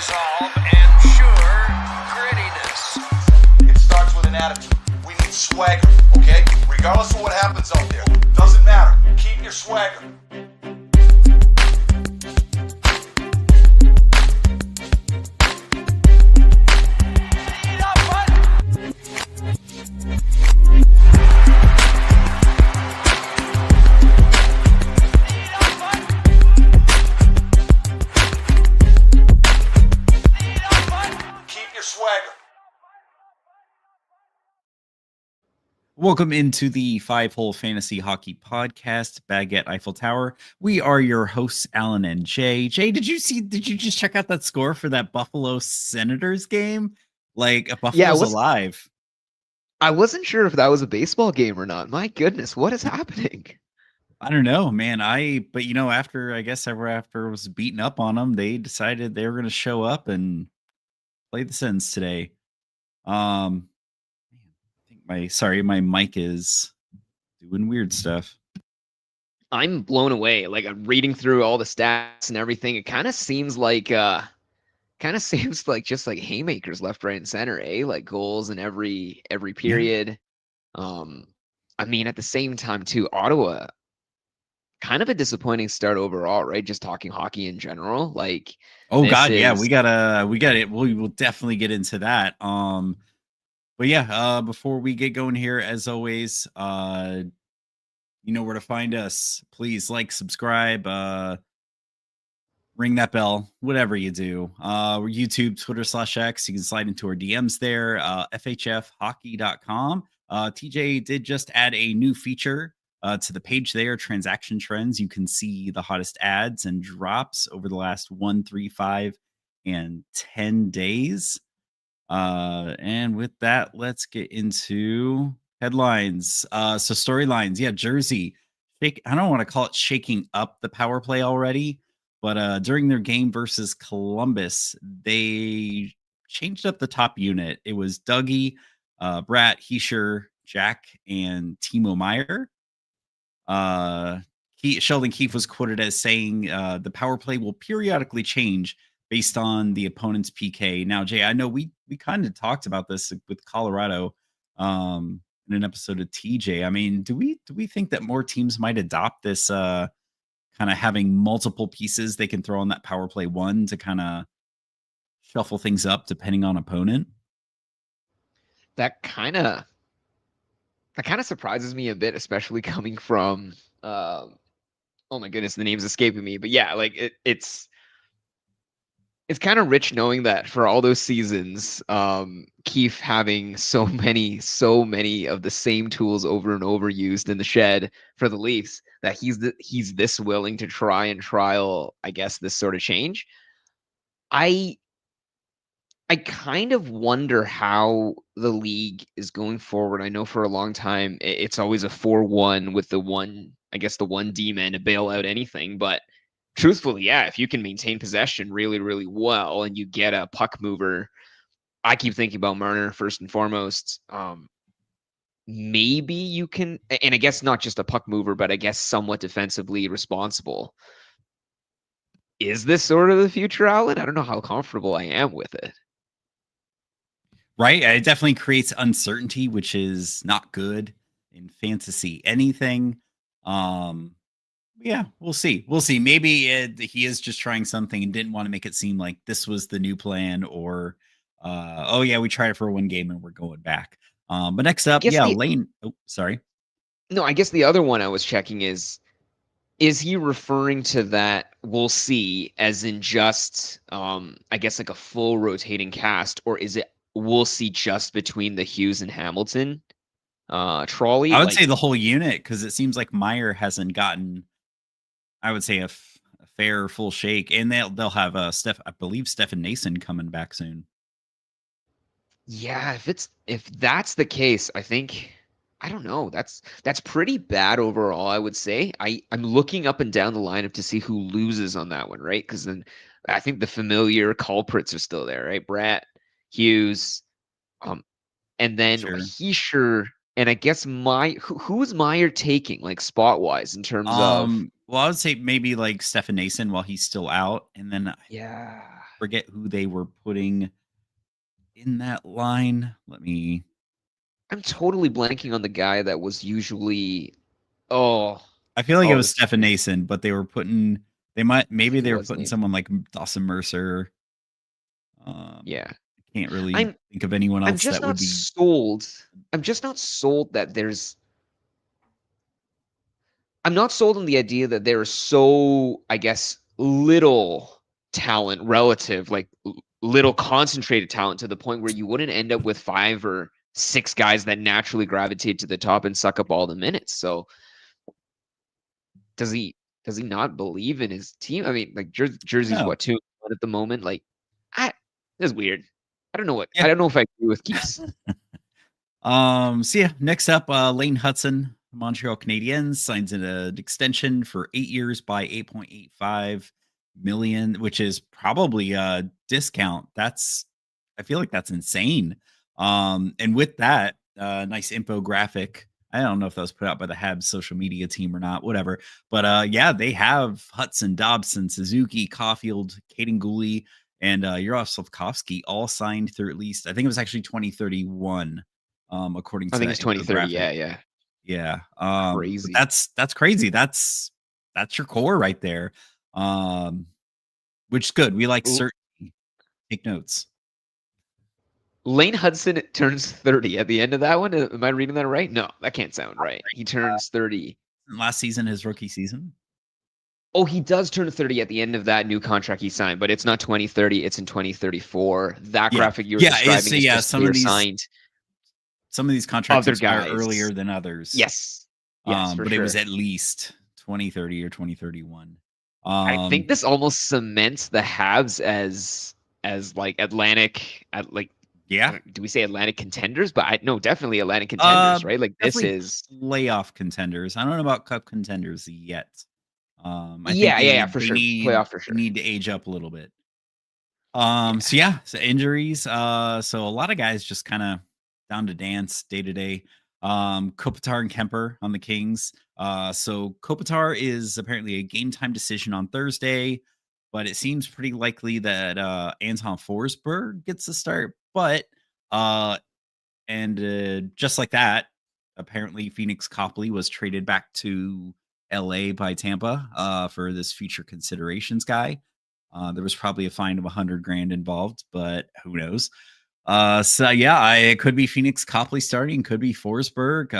resolve and sure grittiness. It starts with an attitude. We need swagger, okay? Regardless of what happens out there. Doesn't matter. Keep your swagger. Welcome into the Five-Hole Fantasy Hockey Podcast, Baguette Eiffel Tower. We are your hosts, Alan and Jay. Jay, did you just check out that score for that Buffalo Senators game? Like, Buffalo's alive. I wasn't sure if that was a baseball game or not. My goodness, what is happening? I don't know, man. But after it was beaten up on them, they decided they were going to show up and play the Sens today. My mic is doing weird stuff. I'm blown away. Like, I'm reading through all the stats and everything. It kind of seems like just like haymakers left, right, and center, eh? Like goals in every period. Yeah. I mean, at the same time too, Ottawa, kind of a disappointing start overall, right? Just talking hockey in general. Like, we got it. We will definitely get into that. But yeah, before we get going here, as always, you know where to find us. Please like, subscribe, ring that bell, whatever you do. We're YouTube, Twitter/X. You can slide into our DMs there. FHFhockey.com. TJ did just add a new feature to the page there, transaction trends. You can see the hottest ads and drops over the last 1, 3, 5, and 10 days. And with that, let's get into headlines. So storylines. Yeah, Jersey. I don't want to call it shaking up the power play already, but during their game versus Columbus, they changed up the top unit. It was Dougie, Bratt, Hischier, Jack, and Timo Meier. Sheldon Keefe was quoted as saying the power play will periodically change based on the opponent's PK. Now, Jay, I know we kind of talked about this with Colorado in an episode of TJ. I mean, do we think that more teams might adopt this kind of having multiple pieces they can throw on that power play one to kind of shuffle things up depending on opponent? That kind of surprises me a bit, especially coming from oh my goodness, the name's escaping me. But yeah, like it's kind of rich knowing that for all those seasons, Keefe having so many of the same tools over and over used in the shed for the Leafs, that he's this willing to try and trial, I guess, this sort of change. I kind of wonder how the league is going forward. I know for a long time it's always a 4-1 with the one D-man to bail out anything, but truthfully, yeah, if you can maintain possession really, really well and you get a puck mover, I keep thinking about Marner first and foremost. Maybe you can, and I guess not just a puck mover, but I guess somewhat defensively responsible. Is this sort of the future, Alan? I don't know how comfortable I am with it. Right. It definitely creates uncertainty, which is not good in fantasy anything. Yeah, we'll see. Maybe he is just trying something and didn't want to make it seem like this was the new plan, or oh yeah, we tried it for one game and we're going back. But next up, Lane. Oh, sorry. No, I guess the other one I was checking is he referring to that we'll see as in just I guess like a full rotating cast, or is it we'll see just between the Hughes and Hamilton trolley? I would say the whole unit, because it seems like Meier hasn't gotten, I would say, a fair full shake, and they'll have I believe Stefan Nason coming back soon. Yeah, if that's the case, I think, I don't know. That's pretty bad overall, I would say. I'm looking up and down the lineup to see who loses on that one, right? Because then I think the familiar culprits are still there, right? Bratt, Hughes, and then Hischier, and I guess who is Meier taking, like spot wise, in terms of Well, I would say maybe like Stefan Nason while he's still out, and then I Yeah. forget who they were putting in that line. Let me. I'm totally blanking on the guy that was usually. Oh, I feel like it oh, was this is Stefan weird. Nason, but they were putting. I Maybe think it they were was putting Nathan. someone like Dawson Mercer. Yeah. I can't really I'm think of anyone I'm else just that would not be. sold. I'm just not sold that there's I'm not sold on the idea that there is so, I guess, little talent relative, like little concentrated talent to the point where you wouldn't end up with 5 or 6 guys that naturally gravitate to the top and suck up all the minutes. So does he does he not believe in his team? I mean, like Jersey's No. what 2-1 at the moment. Like, I this is weird. Yeah. I don't know if I agree with Keith's. So yeah, next up, Lane Hudson, Montreal Canadiens, signs an extension for 8 years by 8.85 million, which is probably a discount. I feel like that's insane. And with that, nice infographic. I don't know if that was put out by the Habs social media team or not, whatever. But yeah, they have Hudson, Dobson, Suzuki, Caulfield, Caden Gooley, and Yaroslav Slavkovsky all signed through at least, I think it was actually 2031, according I to think that it's 2030. infographic. Yeah, yeah. Yeah. But Crazy. that's crazy. That's your core right there. Which is good. We like L- certainty. Take notes. Lane Hudson turns 30 at the end of that one. Am I reading that right? No, that can't sound right. He turns 30. Last season, his rookie season. Oh, he does turn 30 at the end of that new contract he signed, but it's not 2030, it's in 2034. That Yeah. graphic you were Yeah. It's describing is yeah, just player signed some of these contracts other expire guys. earlier than others. Yes. Yes, for But it was sure. at least 2030 or 2031. I think this almost cements the Habs as like Atlantic at like Yeah. do we say Atlantic contenders? But I no, definitely Atlantic Uh, contenders, right? Like this Definitely is playoff contenders. I don't know about cup contenders yet. I think yeah, yeah, yeah, for sure. Playoff for they sure. need to age up a little bit. Yeah. So yeah, so injuries. So a lot of guys just kind of down to dance day to day. Kopitar and Kemper on the Kings. So Kopitar is apparently a game time decision on Thursday, but it seems pretty likely that Anton Forsberg gets the start. But uh, just like that, apparently Phoenix Copley was traded back to LA by Tampa for this future considerations guy. There was probably a fine of 100 grand involved, but who knows? So yeah, it could be Phoenix Copley starting, could be Forsberg.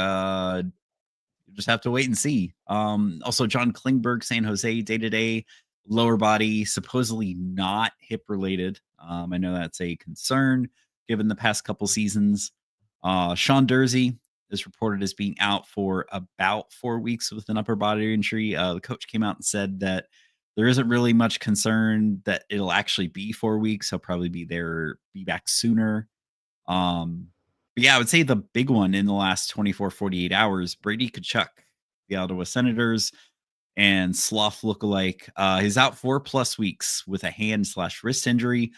You just have to wait and see. Also, John Klingberg, San Jose, day to day, lower body, supposedly not hip related. I know that's a concern given the past couple seasons. Sean Dursey is reported as being out for about 4 weeks with an upper body injury. The coach came out and said that there isn't really much concern that it'll actually be 4 weeks. He'll probably be back sooner. But yeah, I would say the big one in the last 24, 48 hours, Brady Kachuk, the Ottawa Senators, and Sloth lookalike. He's out 4+ weeks with a hand/wrist injury.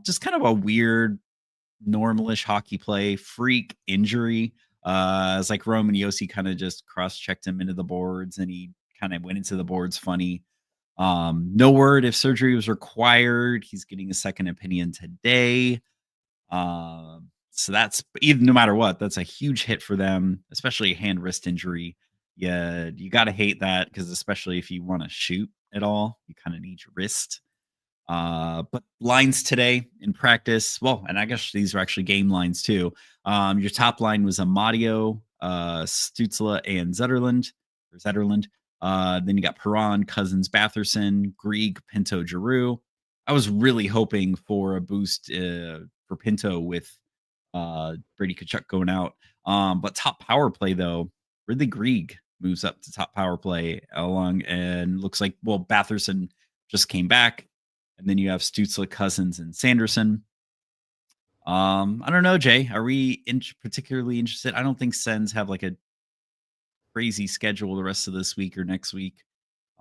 Just kind of a weird, normalish hockey play, freak injury. It's like Roman Yossi kind of just cross-checked him into the boards and he kind of went into the boards funny. No word if surgery was required. He's getting a second opinion today. So that's even no matter what, that's a huge hit for them, especially a hand wrist injury. Yeah, you got to hate that because especially if you want to shoot at all, you kind of need your wrist. But lines today in practice, well, and I guess these are actually game lines too. Your top line was Amadio, Stutzla, and Zetterland. Then you got Perron, Cousins, Batherson, Grieg, Pinto, Giroux. I was really hoping for a boost for Pinto with Brady Kachuk going out. But top power play though, Ridley Grieg moves up to top power play along, and looks like Batherson just came back, and then you have Stutzla, Cousins, and Sanderson. I don't know, Jay. Are we particularly interested? I don't think Sens have like a crazy schedule the rest of this week or next week.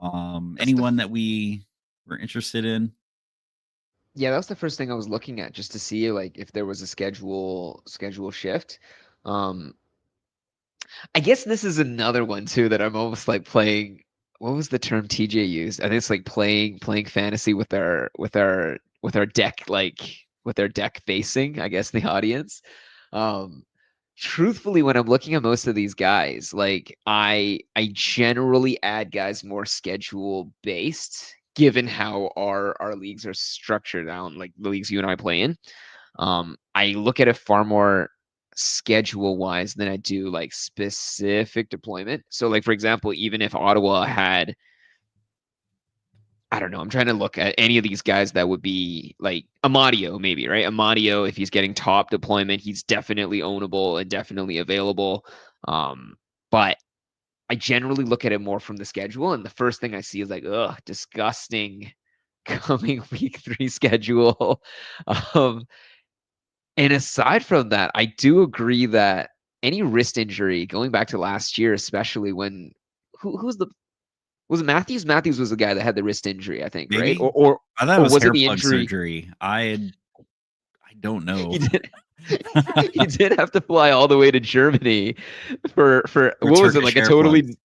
That's the Anyone that we were interested in? Yeah, that was the first thing I was looking at just to see like if there was a schedule shift. Um I guess this is another one too that I'm almost like playing what was the term TJ used? I think it's like playing fantasy with our deck, like with our deck facing, I guess, the audience. Um, Truthfully, when I'm looking at most of these guys, like I generally add guys more schedule based, given how our leagues are structured down, like the leagues you and I play in. I look at it far more schedule wise than I do like specific deployment. So, like for example, even if Ottawa had, I don't know, I'm trying to look at any of these guys that would be like Amadio, maybe, right? Amadio, if he's getting top deployment, he's definitely ownable and definitely available. But I generally look at it more from the schedule, and the first thing I see is like, ugh, disgusting coming week 3 schedule. um, and aside from that, I do agree that any wrist injury, going back to last year, especially when who's the was it Matthews? Matthews was the guy that had the wrist injury, I think, right? Maybe I thought it Or was was it hair the plug injury? surgery. I don't He know. did. He did have to fly all the way to Germany for Or what was it, Turkish like a hair plugs. totally,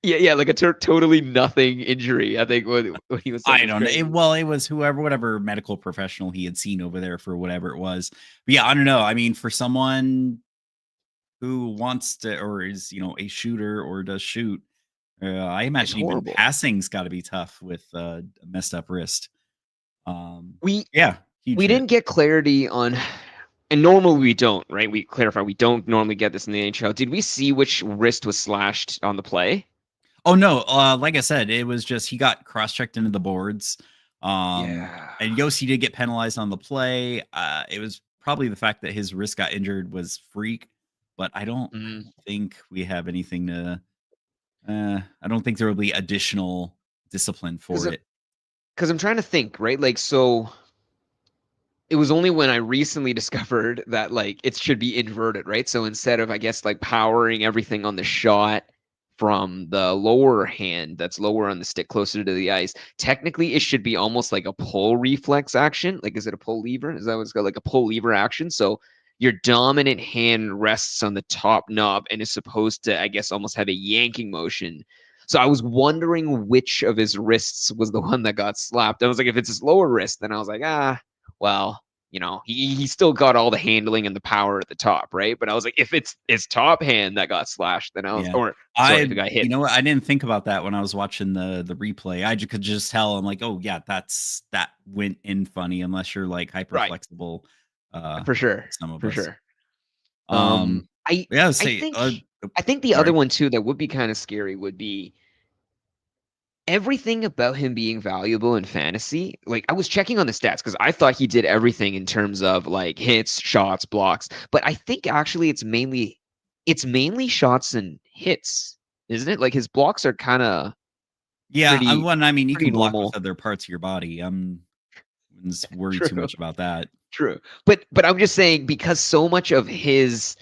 yeah, like a totally nothing injury. I think when he was saying I it's don't know. crazy. Well, it was whatever medical professional he had seen over there for whatever it was. But yeah, I don't know. I mean, for someone who wants to or is, a shooter or does shoot, I It's imagine even horrible. passing's got to be tough with a messed up wrist. Um, We yeah, huge we hit. didn't get clarity on, and normally we don't, right? We clarify we don't normally get this in the NHL. Did we see which wrist was slashed on the play? Oh no, like I said, it was just he got cross-checked into the boards. Yeah. And Yossi did get penalized on the play. It was probably the fact that his wrist got injured was freak, but I don't think we have anything to I don't think there will be additional discipline for it. Because I'm trying to think, right? Like, so it was only when I recently discovered that like it should be inverted, right? So instead of, I guess, like powering everything on the shot from the lower hand that's lower on the stick closer to the ice, technically it should be almost like a pull reflex action. Like, is it a pull lever? Is that what it's got? Like a pull lever action. So your dominant hand rests on the top knob and is supposed to, I guess, almost have a yanking motion. So I was wondering which of his wrists was the one that got slapped. I was like, if it's his lower wrist, then I was like, well, he still got all the handling and the power at the top, right? But I was like, if it's his top hand that got slashed, then I was, Yeah. or sorry, if it got hit. You know what? I didn't think about that when I was watching the replay. Could just tell. I'm like, oh yeah, that went in funny unless you're like hyper Right, flexible. for sure, Some of for us. sure. I Yeah, I say think I think the other sorry. one too that would be kind of scary would be everything about him being valuable in fantasy. Like, I was checking on the stats because I thought he did everything in terms of like hits, shots, blocks, but I think actually it's mainly shots and hits, isn't it? Like his blocks are kind of Yeah, pretty I mean, you pretty can block with normal. other parts of your body. Wouldn't worry True, too much about that. true. But I'm just saying, because so much of his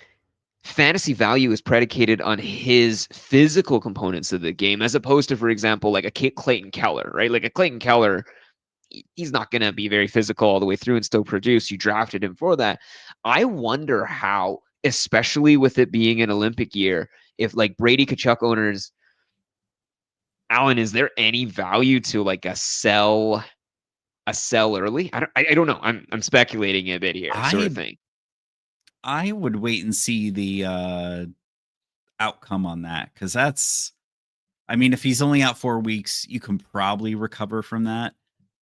fantasy value is predicated on his physical components of the game, as opposed to, for example, like a Clayton Keller, right? Like a Clayton Keller, he's not going to be very physical all the way through and still produce. You drafted him for that. I wonder how, especially with it being an Olympic year, if like Brady Kachuk owners, Alan, is there any value to like a sell early? I don't know. I'm speculating a bit here, sort of I thing. I would wait and see the outcome on that because that's. I mean, if he's only out 4 weeks, you can probably recover from that.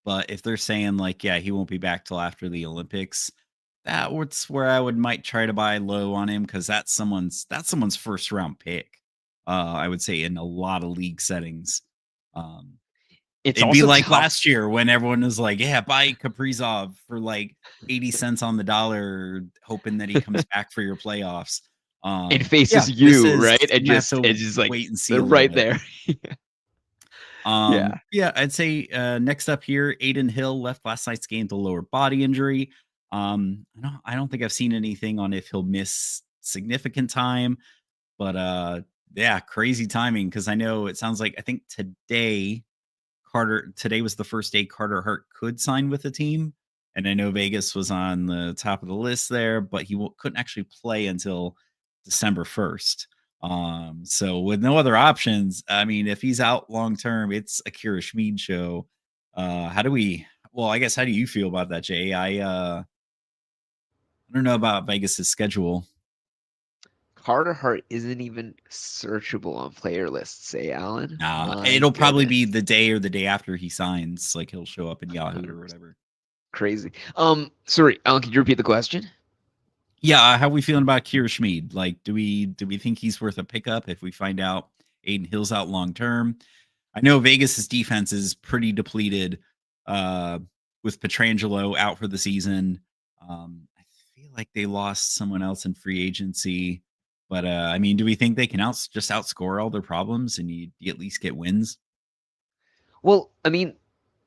But if they're saying like, yeah, he won't be back till after the Olympics, that's where I might try to buy low on him because that's someone's first round pick. I would say in a lot of league settings. Um, It's It'd be also like tough last year when everyone was like, "Yeah, buy Kaprizov for like 80 cents on the dollar, hoping that he comes back for your playoffs." and Yeah, faces this you, is right? And you have just to it's just like wait and see a little right bit. there. Yeah. Yeah, I'd say next up here, Aiden Hill left last night's game with a lower body injury. I don't think I've seen anything on if he'll miss significant time, but yeah, crazy timing because I know it sounds like I think today was the first day Carter Hart could sign with the team. And I know Vegas was on the top of the list there, but he couldn't actually play until December 1st. So with no other options, I mean, if he's out long term, it's a Kira Schmid show. How do we? Well, I guess how do you feel about that, Jay? I don't know about Vegas's schedule. Carter Hart isn't even searchable on player lists, say Alan. Nah, My it'll probably goodness. be the day or the day after he signs. Like he'll show up in Yahoo or 100%. whatever. Crazy. Sorry, Alan, could you repeat the question? Yeah, how are we feeling about Kira Schmid? Like, do we think he's worth a pickup if we find out Aiden Hill's out long term? I know Vegas's defense is pretty depleted, uh, with Petrangelo out for the season. I feel like they lost someone else in free agency, but I mean, do we think they can just outscore all their problems and you at least get wins? Well, I mean,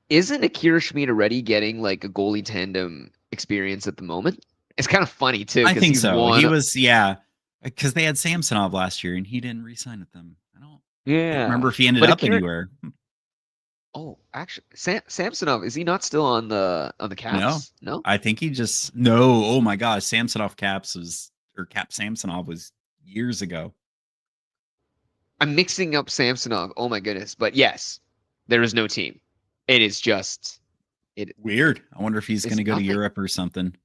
isn't Akira Schmid already getting like a goalie tandem experience at the moment? It's kind of funny too, I because think he's so. He won. was, yeah, because they had Samsonov last year and he didn't re-sign with them. I don't remember Yeah. if he ended But up Akira, anywhere. oh, actually, Samsonov, is he not still on the No, Caps? No? I think he just no. Oh my gosh, Samsonov Caps was or Cap Samsonov was years ago. I'm mixing up Samsonov. Oh my goodness. But yes, there is no team. It is just it Weird. I wonder if he's going is to go to nothing. Europe or something.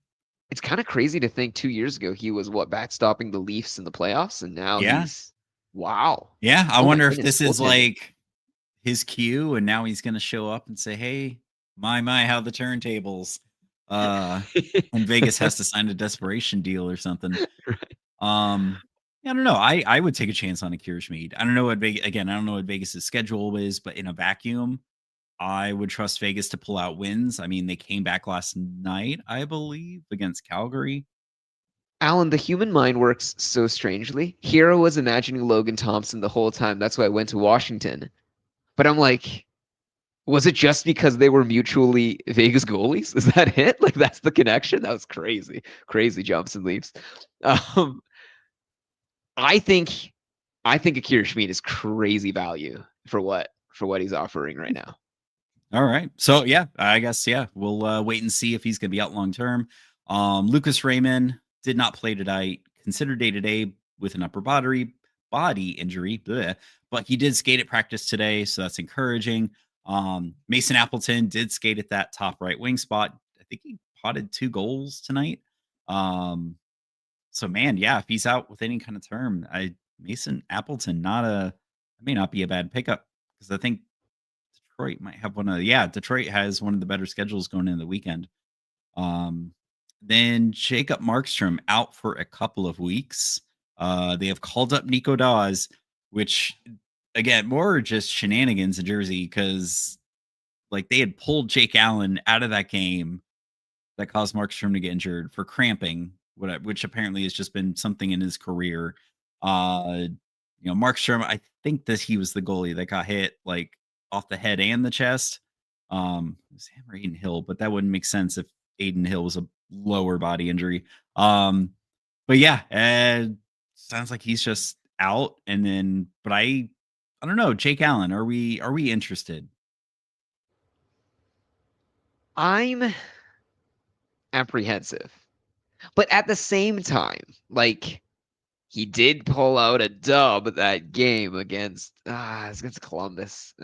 It's kind of crazy to think 2 years ago he was what, backstopping the Leafs in the playoffs, and now Yeah, he's wow. yeah. I Oh my wonder if goodness, this is goaltending. like his cue, and now he's going to show up and say, "Hey, my, how the turntables." Uh, and Vegas has to sign a desperation deal or something. Um, yeah, I don't know. I would take a chance on Akira Schmid. I don't know what Vegas again. I don't know what Vegas's schedule is, but in a vacuum, I would trust Vegas to pull out wins. I mean, they came back last night, I believe, against Calgary. Alan, the human mind works so strangely. Hero was imagining Logan Thompson the whole time. That's why I went to Washington. But I'm like, was it just because they were mutually Vegas goalies? Is that it? Like that's the connection? That was crazy. Crazy jumps and leaps. Um, I think I think Akira Schmid is crazy value for what he's offering right now. All right. So yeah, I guess yeah, we'll wait and see if he's going to be out long term. Lucas Raymond did not play tonight, considered day to day with an upper body injury, bleh, but he did skate at practice today, so that's encouraging. Mason Appleton did skate at that top right wing spot. I think he potted 2 goals tonight. Um, so man, yeah, if he's out with any kind of term, I Mason Appleton may not be a bad pickup because I think Detroit might have Detroit has one of the better schedules going into the weekend. Um, then Jacob Markstrom out for a couple of weeks. They have called up Nico Dawes, which again, more just shenanigans in Jersey because like they had pulled Jake Allen out of that game that caused Markstrom to get injured for cramping, which apparently has just been something in his career. Uh, Markstrom, I think that he was the goalie that got hit like off the head and the chest. It was him or Aiden Hill, but that wouldn't make sense if Aiden Hill was a lower body injury. But yeah, sounds like he's just out. And then, but I don't know, Jake Allen, are we interested? I'm apprehensive. But at the same time, like he did pull out a dub that game against Columbus.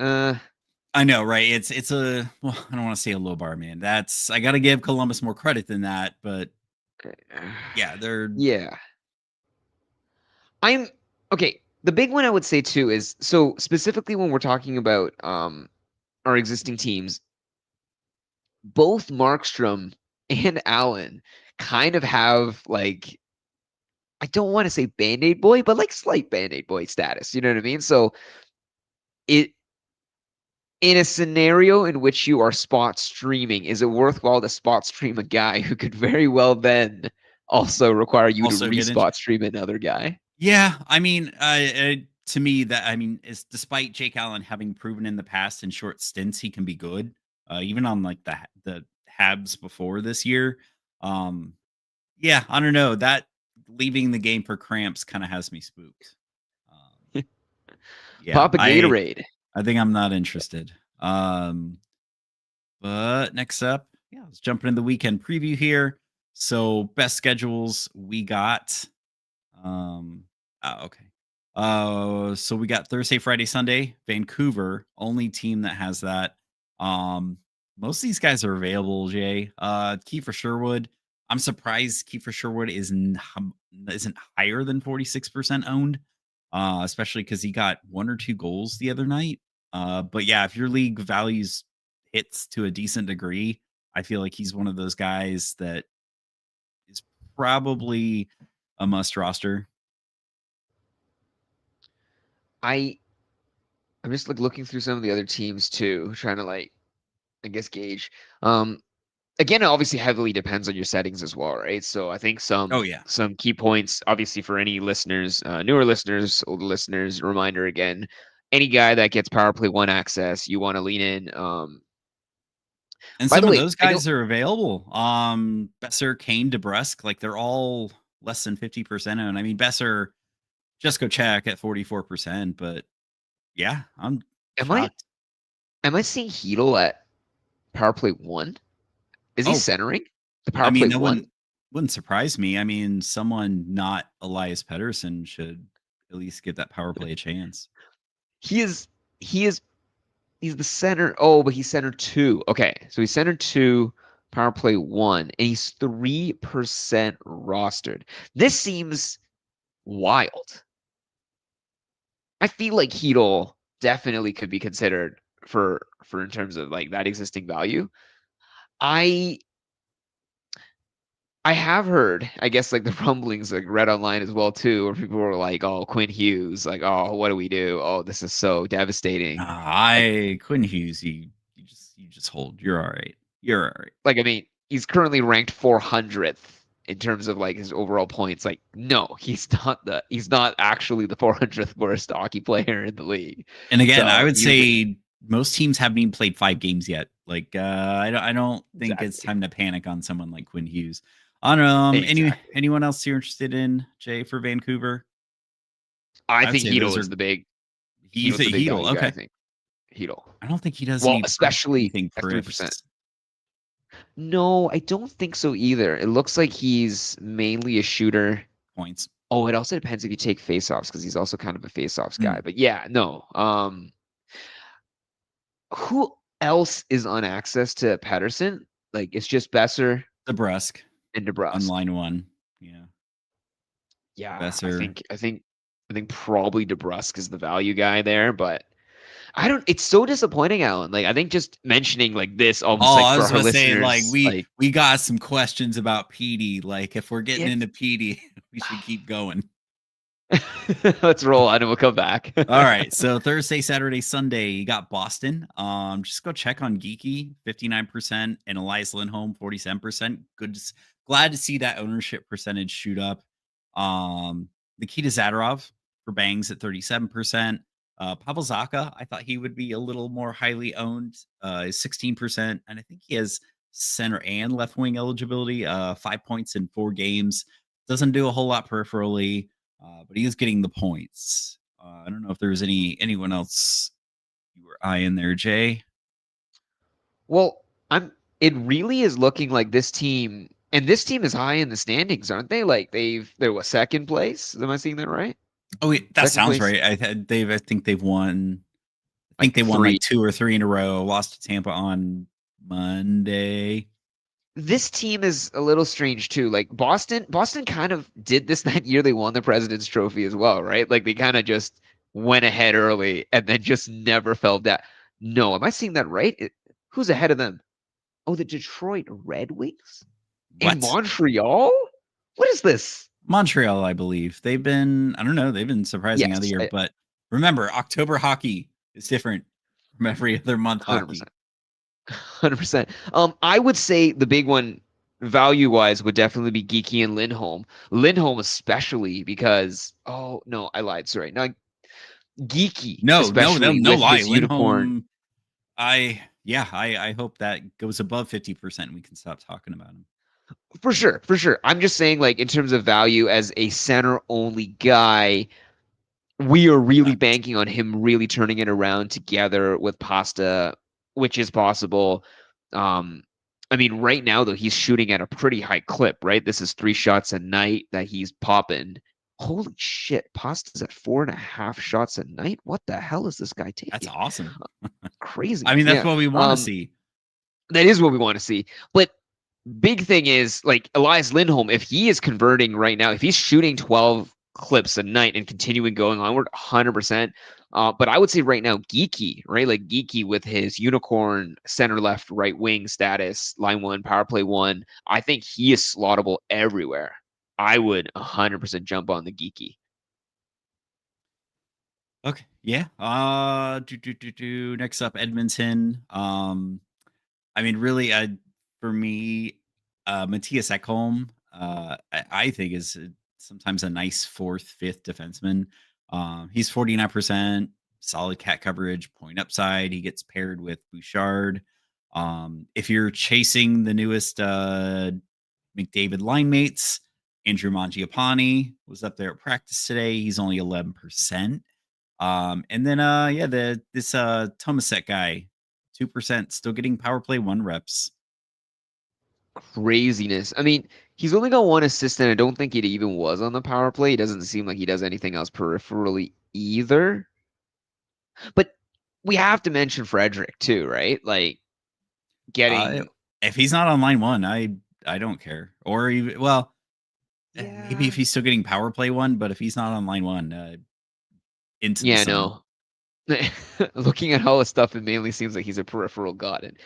I know, right? It's a well, I don't want to say a low bar, man. That's I got to give Columbus more credit than that, but yeah, they're Yeah. I'm okay. The big one I would say too is so specifically when we're talking about our existing teams, both Markstrom and Allen kind of have like I don't want to say band-aid boy, but like slight band-aid boy status. You know what I mean? So it in a scenario in which you are spot streaming, is it worthwhile to spot stream a guy who could very well then also require you to also get in. respot stream another guy? Yeah, I mean, to me that I mean, is despite Jake Allen having proven in the past in short stints he can be good, even on like the Habs before this year. Um, yeah, I don't know that leaving the game for cramps kind of has me spooked. Um, yeah, Pop a Gatorade. I think I'm not interested. But next up, yeah, let's jump into the weekend preview here. So best schedules we got. Okay. So we got Thursday, Friday, Sunday. Vancouver, only team that has that. Most of these guys are available. Jay, Kiefer Sherwood. I'm surprised Kiefer Sherwood isn't higher than 46% owned, especially because he got 1 or 2 goals the other night. But yeah, if your league values hits to a decent degree, I feel like he's one of those guys that is probably a must roster. I'm just like looking through some of the other teams too, trying to like I guess gauge. Again, it obviously heavily depends on your settings as well, right? So I think Oh yeah. some key points, obviously for any listeners, newer listeners, older listeners, reminder again, any guy that gets power play 1 access, you want to lean in. And By the some of way, those I know guys are available. Besser, Kane, DeBrusque, like they're all less than 50% owned. I mean, Besser, just go check at 44%, but yeah, I'm am I shocked. am I seeing Heedle at power play 1? Is he Oh, centering the I power mean, play that 1? wouldn't surprise me. I mean, someone not Elias Pettersson should at least give that power play a chance. He is he is he's the center. Oh, but he's center 2. Okay, so he's center 2, power play 1, and he's 3% rostered. This seems wild. I feel like Heedle definitely could be considered for in terms of like that existing value. I I have heard, I guess, like the rumblings, like read online as well too, where people were like, "Oh, Quinn Hughes, like, oh, what do we do? Oh, this is so devastating." Like, Quinn Hughes, you just hold. You're all right. You're all right. I mean, he's currently ranked 400th in terms of like his overall points. Like, no, he's not actually the 400th worst hockey player in the league. And again, I So would he's say most teams haven't even played 5 games yet. Like, I don't think it's exactly, time to panic on someone like Quinn Hughes. On exactly. anyone else you're interested in, Jay, for Vancouver? I I would think say those Heedle are is the big he's Heedle's a the big Heedle. value guy. I Okay. think Heedle. I don't think he does Well, especially anything at 3%. perifs. No, I don't think so either. It looks like he's mainly a shooter. Points. Oh, it also depends if you take face-offs because he's also kind of a face-offs guy. Mm, But yeah, no. Who else is on access to Patterson? Like it's just Besser DeBrusque and on DeBrusque. line 1. Yeah. Yeah, I Besser. think I think I think probably DeBrusque is the value guy there, but I don't. It's so disappointing, Alan. Like I think just mentioning like this almost Oh, like I for was our gonna say, like listeners, like we got some questions about PD. Like, if we're getting it's into PD, we should keep going. let's roll on and we'll come back. All right. So Thursday, Saturday, Sunday, you got Boston. Just go check on Geeky, 59%, and Elias Lindholm, 47%. Glad to see that ownership percentage shoot up. Nikita Zadorov for Bangs at 37%. Pavel Zacha, I thought he would be a little more highly owned, is 16%. And I think he has center and left wing eligibility, 5 points in 4 games. Doesn't do a whole lot peripherally. But he is getting the points. I don't know if there's anyone else you were eyeing there, Jay. Well, I'm. It really is looking like this team, and this team is high in the standings, aren't they? Like they're what, second place? Am I seeing that right? Oh, wait, that Second sounds place, right. I think they've won. I think like they won like 3. 2 or 3 in a row. Lost to Tampa on Monday. This team is a little strange too. Like Boston kind of did this that year they won the President's Trophy as well, right? Like they kind of just went ahead early and then just never fell down. No, am I seeing that right? Who's ahead of them? Oh, the Detroit Red Wings in What? Montreal? What is this? Montreal, I believe. I don't know, they've been surprising out of the Yes, year. But remember, October hockey is different from every other month hockey. 100%. 100%. I would say the big one value wise would definitely be Geeky and Lindholm. Lindholm especially because oh no, I lied. Sorry. Now Geeky, especially No with lie. his unicorn. Lindholm, I hope that goes above 50% and we can stop talking about him. For sure, for sure. I'm just saying, like, in terms of value as a center only guy, we are really banking on him really turning it around together with Pasta, which is possible. I mean, right now, though, he's shooting at a pretty high clip, right? This is 3 shots a night that he's popping. Holy shit! Pasta's at 4.5 shots a night. What the hell is this guy That's taking? awesome. I Crazy. mean, that's Yeah. what we want to see. That is what we want to see. But big thing is like Elias Lindholm, if he is converting right now, if he's shooting 12 clips a night and continuing going onward, 100%. But I would say right now, Geeky, right? Like Geeky with his unicorn center, left, right wing status, line one, power play one. I think he is slottable everywhere. I would 100% jump on the Geeky. Okay. Yeah. Next up, Edmonton. I mean, really, for me, Matthias Ekholm, I think is sometimes a nice fourth, fifth defenseman. He's 49%, solid cat coverage, point upside. He gets paired with Bouchard. If you're chasing the newest McDavid line mates, Andrew Mangiapane was up there at practice today. He's only 11%. And then this Tomasek guy, 2%, still getting power play 1 reps. Craziness. I mean, he's only got 1 assist, and I don't think it even was on the power play. He doesn't seem like he does anything else peripherally either. But we have to mention Frederick too, right? Like getting If he's not on line 1, I don't care. Or even, well, maybe if he's still getting power play 1, but if he's not on line 1, into the sun. No. Looking at all his stuff, it mainly seems like he's a peripheral god. And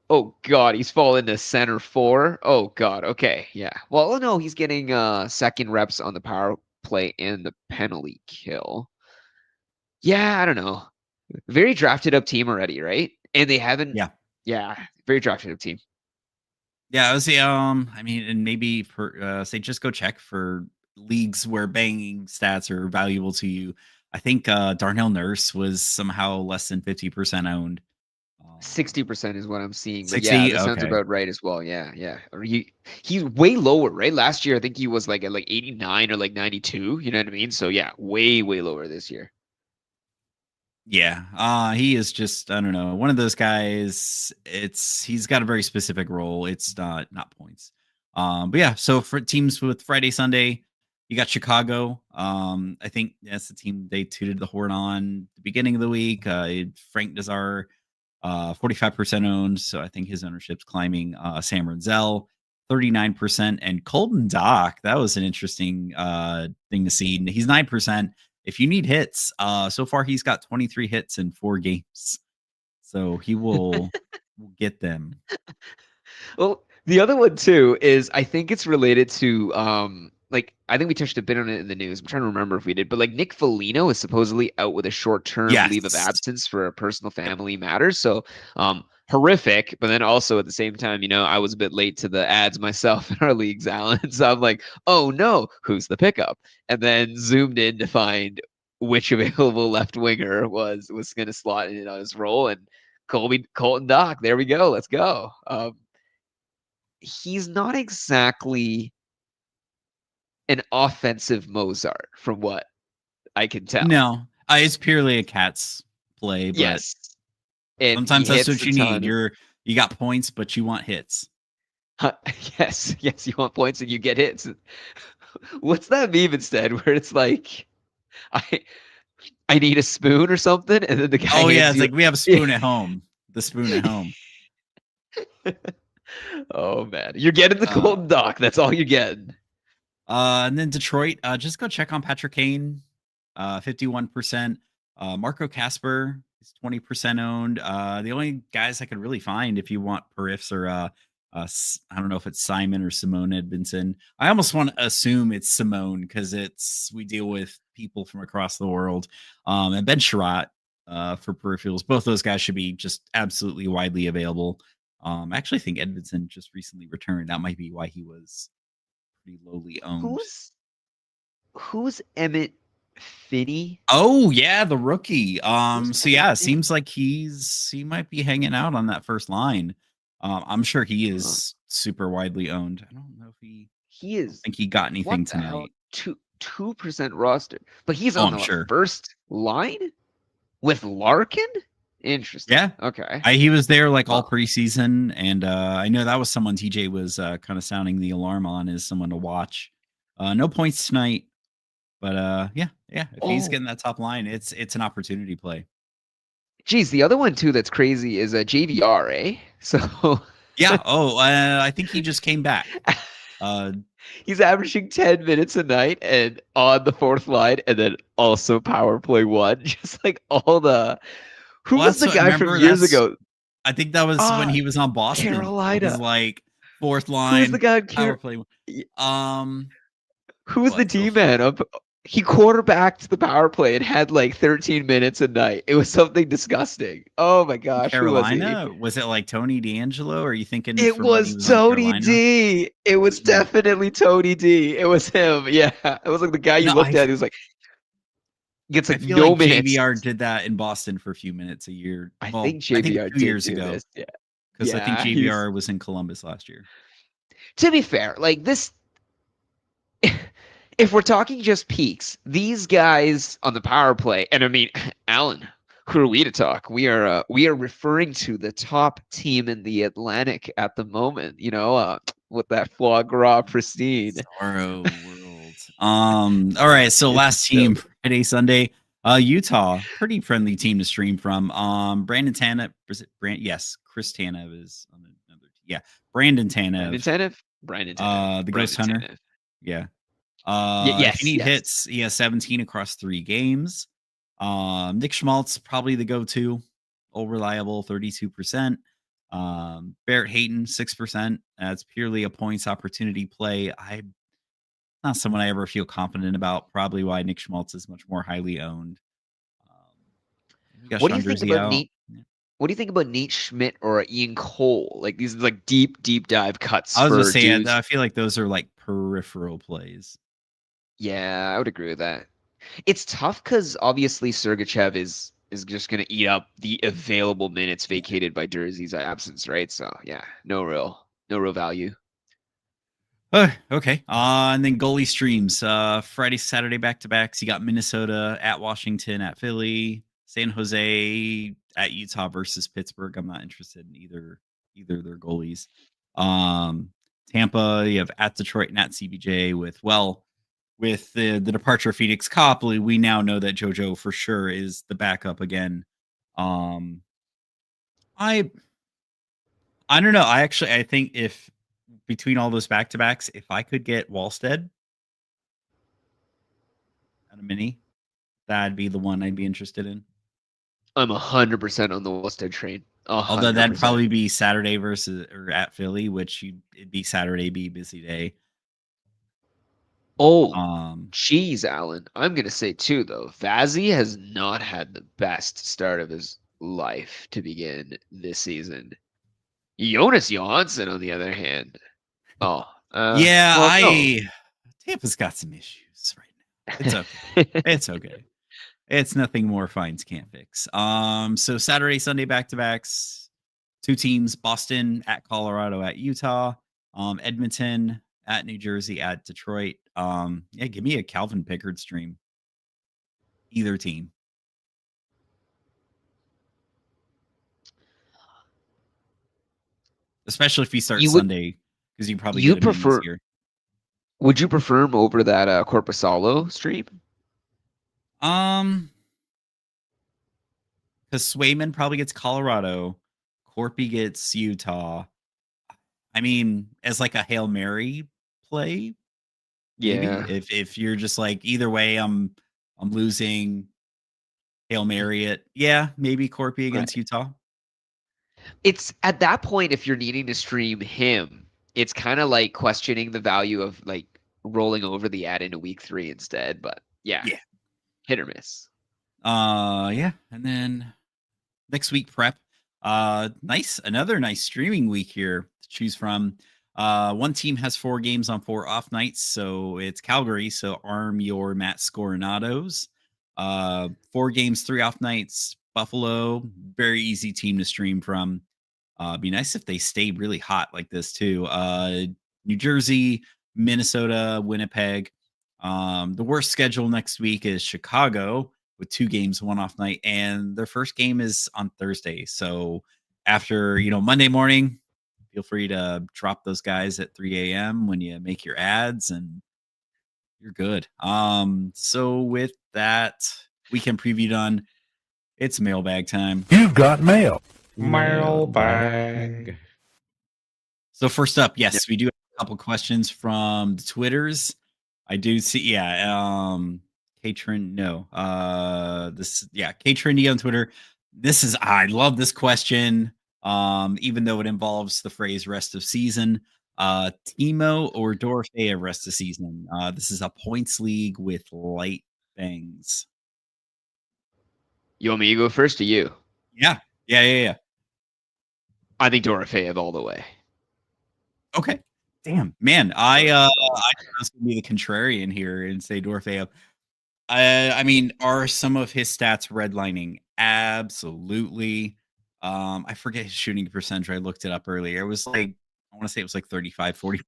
oh god, he's fallen to center 4. Oh god, okay, yeah. Well, no, he's getting second reps on the power play and the penalty kill. Yeah, I don't know. Very drafted up team already, right? And they haven't. Yeah, very drafted up team. Yeah, I would say, I mean, and maybe say just go check for leagues where banging stats are valuable to you. I think Darnell Nurse was somehow less than 50% owned. 60% is what I'm seeing. But 60? yeah, that sounds about right as well. Yeah. Or he's way lower, right? Last year, I think he was like at like 89 or like 92. You know what I mean? So yeah, way lower this year. Yeah, he is just, I don't know, one of those guys. He's got a very specific role. It's not points. But yeah, so for teams with Friday, Sunday, you got Chicago. I think that's the team they tooted the horn on the beginning of the week. Frank Nazar, 45% owned, so I think his ownership's climbing. Sam Renzel, 39%, and Colton Dock. That was an interesting thing to see. He's 9%. If you need hits, so far he's got 23 hits in 4 games, so he will get them. Well, the other one too is I think it's related to like I think we touched a bit on it in the news. I'm trying to remember if we did, but like Nick Foligno is supposedly out with a short-term leave of absence for a personal family matter. So horrific, but then also at the same time, I was a bit late to the ads myself in our leagues, Alan. So I'm like, oh no, who's the pickup? And then zoomed in to find which available left winger was going to slot in on his role, and Colton Dock. There we go. Let's go. He's not exactly an offensive Mozart from what I can tell. No, it's purely a Cats play. But yes. And sometimes that's what you need. You got points, but you want hits. Yes, you want points and you get hits. What's that meme instead where it's like, I need a spoon or something, and then the guy. Oh yeah, it's like we have a spoon at home. The spoon at home. Oh man, you're getting the Colton Dock. That's all you're getting. And then Detroit, just go check on Patrick Kane, 51%. Marco Casper is 20% owned. The only guys I could really find if you want periffs are I don't know if it's Simon or Simone Edmondson. I almost want to assume it's Simone because we deal with people from across the world. And Ben Sherratt for peripherals. Both those guys should be just absolutely widely available. I actually think Edmondson just recently returned. That might be why he was pretty lowly owned. Who's Emmett Finney? Oh yeah, the rookie. So yeah, it seems like he might be hanging out on that first line. I'm sure he is super widely owned. I don't know if he is. I think he got anything tonight. 2% roster, but he's on the first line with Larkin. Interesting. Yeah. Okay. He was there like all preseason, and I know that was someone TJ was kind of sounding the alarm on as someone to watch. No points tonight. But yeah. If he's Oh, getting that top line, it's an opportunity play. geez, the other one too that's crazy is a JVR, eh? So Yeah. Oh, I think he just came back. Uh, he's averaging 10 minutes a night and on the fourth line, and then also power play one. Just like all the who well, was that's the what. guy from Remember, years that's. ago? I think that was when Ah, he was on Boston. It was Carolina. like fourth Who was the line guy in power play. Who was the What? Go D for it. man up? He quarterbacked the power play and had like 13 minutes a night. It was something disgusting. Oh my In gosh, who was he? Carolina? Was it like Tony D'Angelo? Or are you thinking It from when he was was on Tony Carolina? D. It was Hmm. definitely Tony D. It was him. Yeah. It was like the guy you No, looked at. He was like, gets I like feel no like minutes. JVR did that in Boston for a few minutes a year. I Well, think I think JVR 2 did years do ago this. Yeah. because I think Yeah. He's, JVR was in Columbus last year. to be fair, like this, if we're talking just peaks, these guys on the power play, and I mean, Alan, who are we to talk? We are referring to the top team in the Atlantic at the moment. With that foie gras pristine. Sorrow World. All right. So It's last so team Friday, Sunday. Utah, pretty friendly team to stream from. Brandon Tanev. Is it Yes, Chris Tanev is on another. Yeah, Brandon Brandon Tanev. Tanev. Brandon Tanev. The Ghost Brandon Hunter. Tanev. Yeah. If you Yes, need yes. hits, he has 17 across 3 games. Nick Schmaltz, probably the go-to. All reliable, 32%. Barrett Hayton, 6%. That's purely a points opportunity play. Not someone I ever feel confident about. Probably why Nick Schmaltz is much more highly owned. We got What do you Sean think Jersey about out. Nate? What do you think about Nate Schmidt or Ian Cole? Like these like deep dive cuts I was gonna for say, dudes. I feel like those are like peripheral plays. Yeah, I would agree with that. It's tough because obviously Sergachev is just gonna eat up the available minutes vacated by Jersey's absence, right? So yeah, no real value. Okay. And then goalie streams. Friday, Saturday back to backs. You got Minnesota at Washington, at Philly, San Jose at Utah versus Pittsburgh. I'm not interested in either of their goalies. Um, Tampa, you have at Detroit and at CBJ with the departure of Phoenix Copley, we now know that JoJo for sure is the backup again. Um, I don't know. I think if between all those back to backs, if I could get Wallstead at a mini, that'd be the one I'd be interested in. I'm 100% on the Westhead train. Although that'd 100%. probably be Saturday versus or at Philly, which it'd be Saturday, be a busy day. Oh, Um, geez, Alan. I'm gonna say too though, Vazzy has not had the best start of his life to begin this season. Jonas Johansson, on the other hand, oh, yeah, well, no. Tampa's got some issues right now. It's okay. It's okay. It's nothing more fines can't fix. So Saturday, Sunday back to backs, 2 teams: Boston at Colorado at Utah, Edmonton at New Jersey at Detroit. Yeah, give me a Calvin Pickard stream. Either team, especially if you start You would Sunday, because you probably you get him in prefer easier. would you prefer him over that Corpusalo stream? Um, because Swayman probably gets Colorado, Corpy gets Utah. I mean, as like a Hail Mary play, maybe Yeah, if you're just like either way, I'm losing. Hail Mary it. Yeah, maybe Corpy against right. Utah. It's at that point if you're needing to stream him, it's kind of like questioning the value of like rolling over the ad into week 3 instead. But yeah, Yeah. hit or miss. Yeah. And then next week prep. Another nice streaming week here to choose from. One team has 4 games on 4 off nights, so it's Calgary. So arm your Matt Scoronados. 4 games, 3 off nights. Buffalo, very easy team to stream from. Be nice if they stay really hot like this too. New Jersey, Minnesota, Winnipeg. The worst schedule next week is Chicago with 2 games, 1 off night, and their first game is on Thursday. So after Monday morning, feel free to drop those guys at 3 a.m. when you make your ads and You're good. So with that weekend preview done, it's mailbag time. You've got mail. Mailbag. So first up, yes, we do have a couple questions from the Twitters. I do see, Katrin, no, K Trendy on Twitter. I love this question. Even though it involves the phrase rest of season. Timo or Dorothea rest of season. This is a points league with light bangs. You want me to go first or you? Yeah. I think Dorofeyev all the way. Okay. Damn, man. I was gonna be the contrarian here and say Dorothea. I mean, are some of his stats redlining? Absolutely. I forget his shooting percentage. I looked it up earlier. It was like, I want to say it was like 35-40%.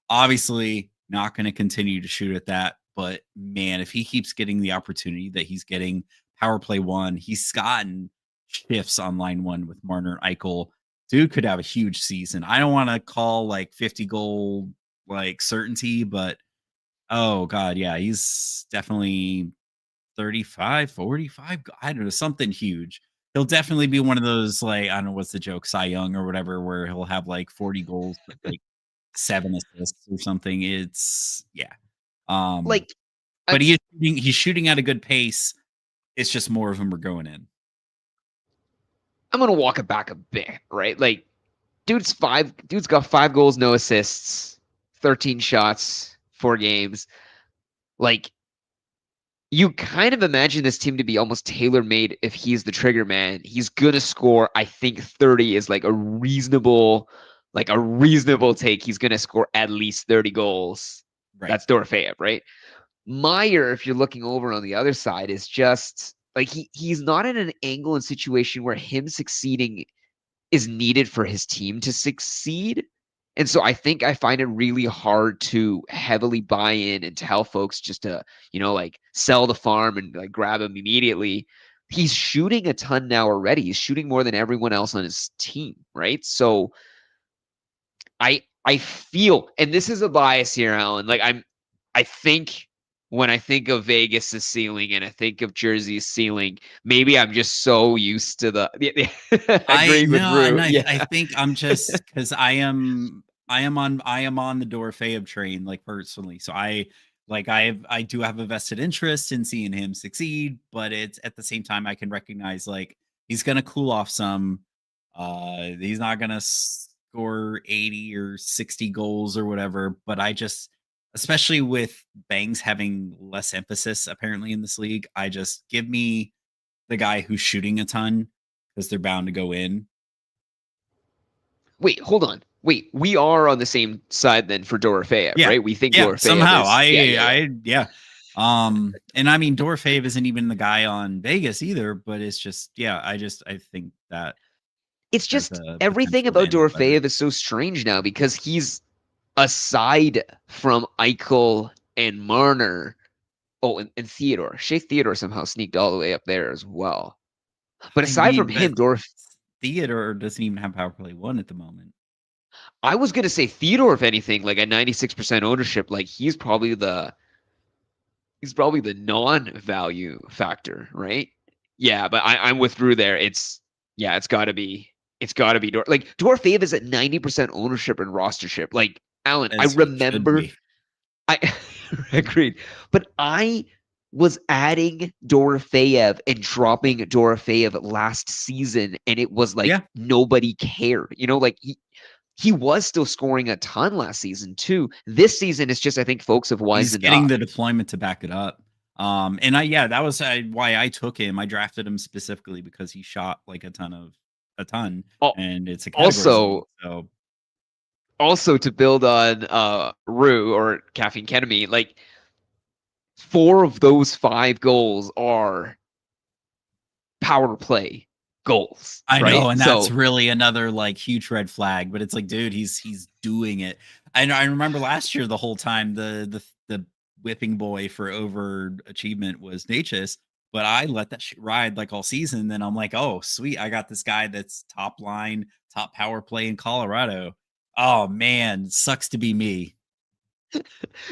Obviously, not going to continue to shoot at that. But man, if he keeps getting the opportunity that he's getting, power play one, he's gotten shifts on line one with Marner and Eichel. Dude could have a huge season. I don't want to call like 50 goal like certainty, but oh god, yeah, he's definitely 35, 45. I don't know, something huge. He'll definitely be one of those, like, I don't know what's the joke, Cy Young or whatever, where he'll have like 40 goals, but like 7 assists or something. It's Like, but he's shooting at a good pace. It's just more of them are going in. I'm gonna walk it back a bit, right? Like, dude's got 5 goals, no assists, 13 shots, 4 games. Like, you kind of imagine this team to be almost tailor-made if he's the trigger man. He's gonna score, I think 30 is like a reasonable take. He's gonna score at least 30 goals. Right. That's Dorofeyev, right? Meyer, if you're looking over on the other side, is just like he's not in an angle and situation where him succeeding is needed for his team to succeed. And so I think I find it really hard to heavily buy in and tell folks just to, like sell the farm and like grab him immediately. He's shooting a ton now already. He's shooting more than everyone else on his team, right? So I feel, and this is a bias here, Alan, like I think when I think of Vegas' ceiling and I think of Jersey's ceiling, maybe I'm just so used to agreeing with Rue. I think I'm just because I am on the Dorofeyev train, like, personally. So I do have a vested interest in seeing him succeed, but it's at the same time I can recognize like he's gonna cool off some. He's not gonna score 80 or 60 goals or whatever, but I just, especially with bangs having less emphasis apparently in this league, I just give me the guy who's shooting a ton because they're bound to go in. Wait, hold on. Wait, we are on the same side then for Dorofeyev, right? We think Dorofeyev somehow. is, And I mean, Dorofeyev isn't even the guy on Vegas either, but it's just, I think that it's just everything about Dorofeyev is so strange now because he's, aside from Eichel and Marner, and Theodore. Shea Theodore somehow sneaked all the way up there as well. But aside from him, Theodore doesn't even have power play one at the moment. I was gonna say Theodore, if anything, like at 96% ownership, like he's probably the non-value factor, right? Yeah, but I'm with Drew there. It's gotta be Dorofeyev is at 90% ownership and rostership. Like, Alan, I remember. I agreed, but I was adding Dorofeyev and dropping Dorofeyev last season, and it was like nobody cared. Like he was still scoring a ton last season too. This season, it's just I think folks have wisened up. He's getting the deployment to back it up. And that was why I took him. I drafted him specifically because he shot like a ton, and it's a category. Also, to build on Rue or Caffeine Ketamine, like 4 of those 5 goals are power play goals. I know, and that's really another like huge red flag. But it's like, dude, he's doing it. I remember last year the whole time the whipping boy for overachievement was Natchez, but I let that shit ride like all season. Then I'm like, oh sweet, I got this guy that's top line, top power play in Colorado. Oh man, sucks to be me.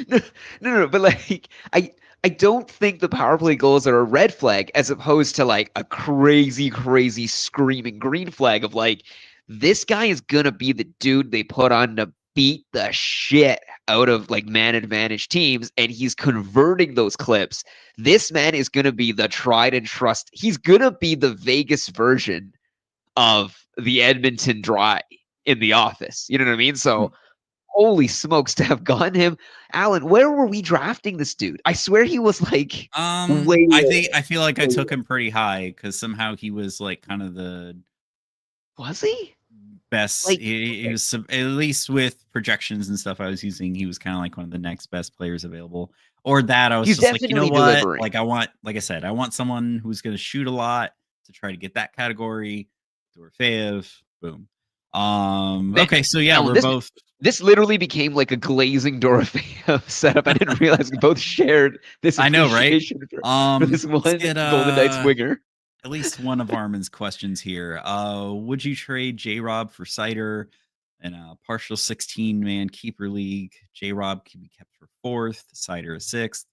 No, no, but like I don't think the power play goals are a red flag as opposed to like a crazy, crazy screaming green flag of like this guy is gonna be the dude they put on to beat the shit out of like man advantage teams, and he's converting those clips. This man is gonna be the tried and trust. He's gonna be the Vegas version of the Edmonton Dry in The Office. You know what I mean? So holy smokes, to have gotten him. Alan, where were we drafting this dude? I swear he was like way I feel like I took him pretty high because somehow he was like kind of the was he? best. Like He was at least with projections and stuff I was using. He was kind of like one of the next best players available. Or that I was he's just like, you know definitely what? delivering. Like I said, I want someone who's going to shoot a lot to try to get that category. Dorofeyev, boom. Okay, so yeah, Alan, we're both. This literally became like a glazing Dorofeyev setup. I didn't realize we both shared this I know, right? appreciation for this Let's one get Golden Knights winger. at least one of Armin's questions here. Would you trade J-Rob for Sider in a partial 16-man keeper league? J-Rob can be kept for 4th, Sider a 6th.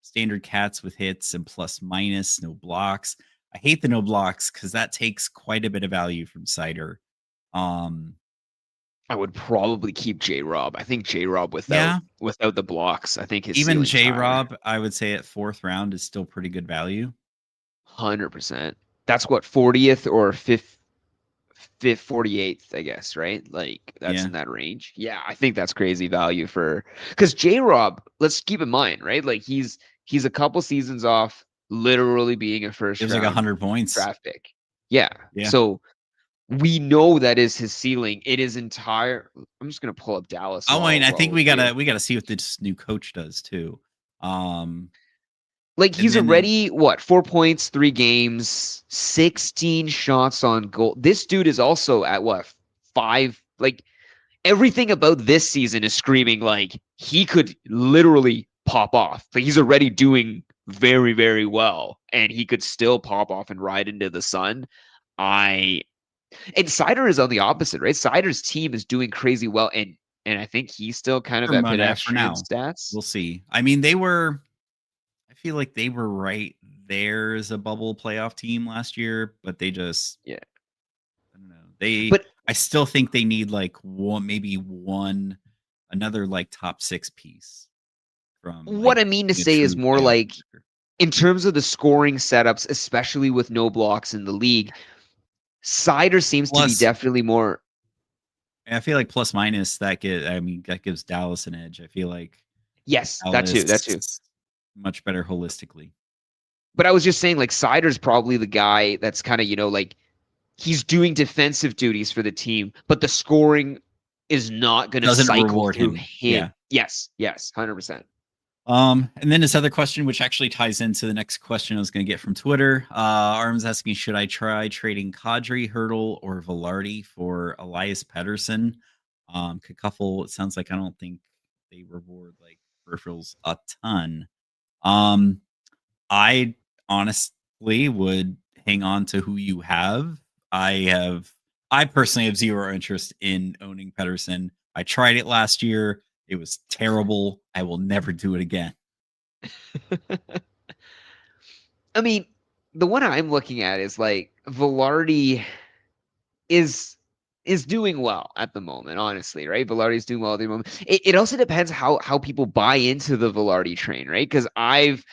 Standard cats with hits and plus minus, no blocks. I hate the no blocks because that takes quite a bit of value from Sider. I would probably keep J-Rob. I think J-Rob without the blocks. I think his even ceiling's higher. J-Rob, I would say at 4th round is still pretty good value. 100%. That's what 40th or 5th 48th, I guess, right? Like that's in that range. Yeah, I think that's crazy value for because J-Rob, let's keep in mind, right? Like he's a couple seasons off literally being a first It was like 100 points draft pick. Yeah. Yeah. So we know that is his ceiling. It is entire. I'm just gonna pull up Dallas. Oh, I think we gotta see what this new coach does too. Like he's already 4 points, 3 games, 16 shots on goal. This dude is also at 5. Like everything about this season is screaming like he could literally pop off. Like he's already doing very, very well, and he could still pop off and ride into the sun. And Sider is on the opposite, right? Sider's team is doing crazy well, and I think he's still kind of at pedestrian stats. We'll see. I mean, I feel like they were right there as a bubble playoff team last year, but they just I don't know. I still think they need like another like top 6 piece from what I mean to say is more like in terms of the scoring setups, especially with no blocks in the league, Sider seems to be definitely more. I feel like plus minus that gives Dallas an edge. I feel like yes, that too. Much better holistically. But I was just saying, like Sider's probably the guy that's kind of like he's doing defensive duties for the team, but the scoring is not going to cycle through him. Yeah. Yes, 100%. And then this other question, which actually ties into the next question I was going to get from Twitter. Arm's asking, should I try trading Kadri, Hurdle, or Velarde for Elias Pettersson? Cacuffle, it sounds like I don't think they reward like peripherals a ton. I honestly would hang on to who you have. I personally have zero interest in owning Pettersson. I tried it last year. It was terrible. I will never do it again. I mean, the one I'm looking at is like Velarde is doing well at the moment, honestly, right? Velarde is doing well at the moment. It also depends how people buy into the Velarde train, right? Because I've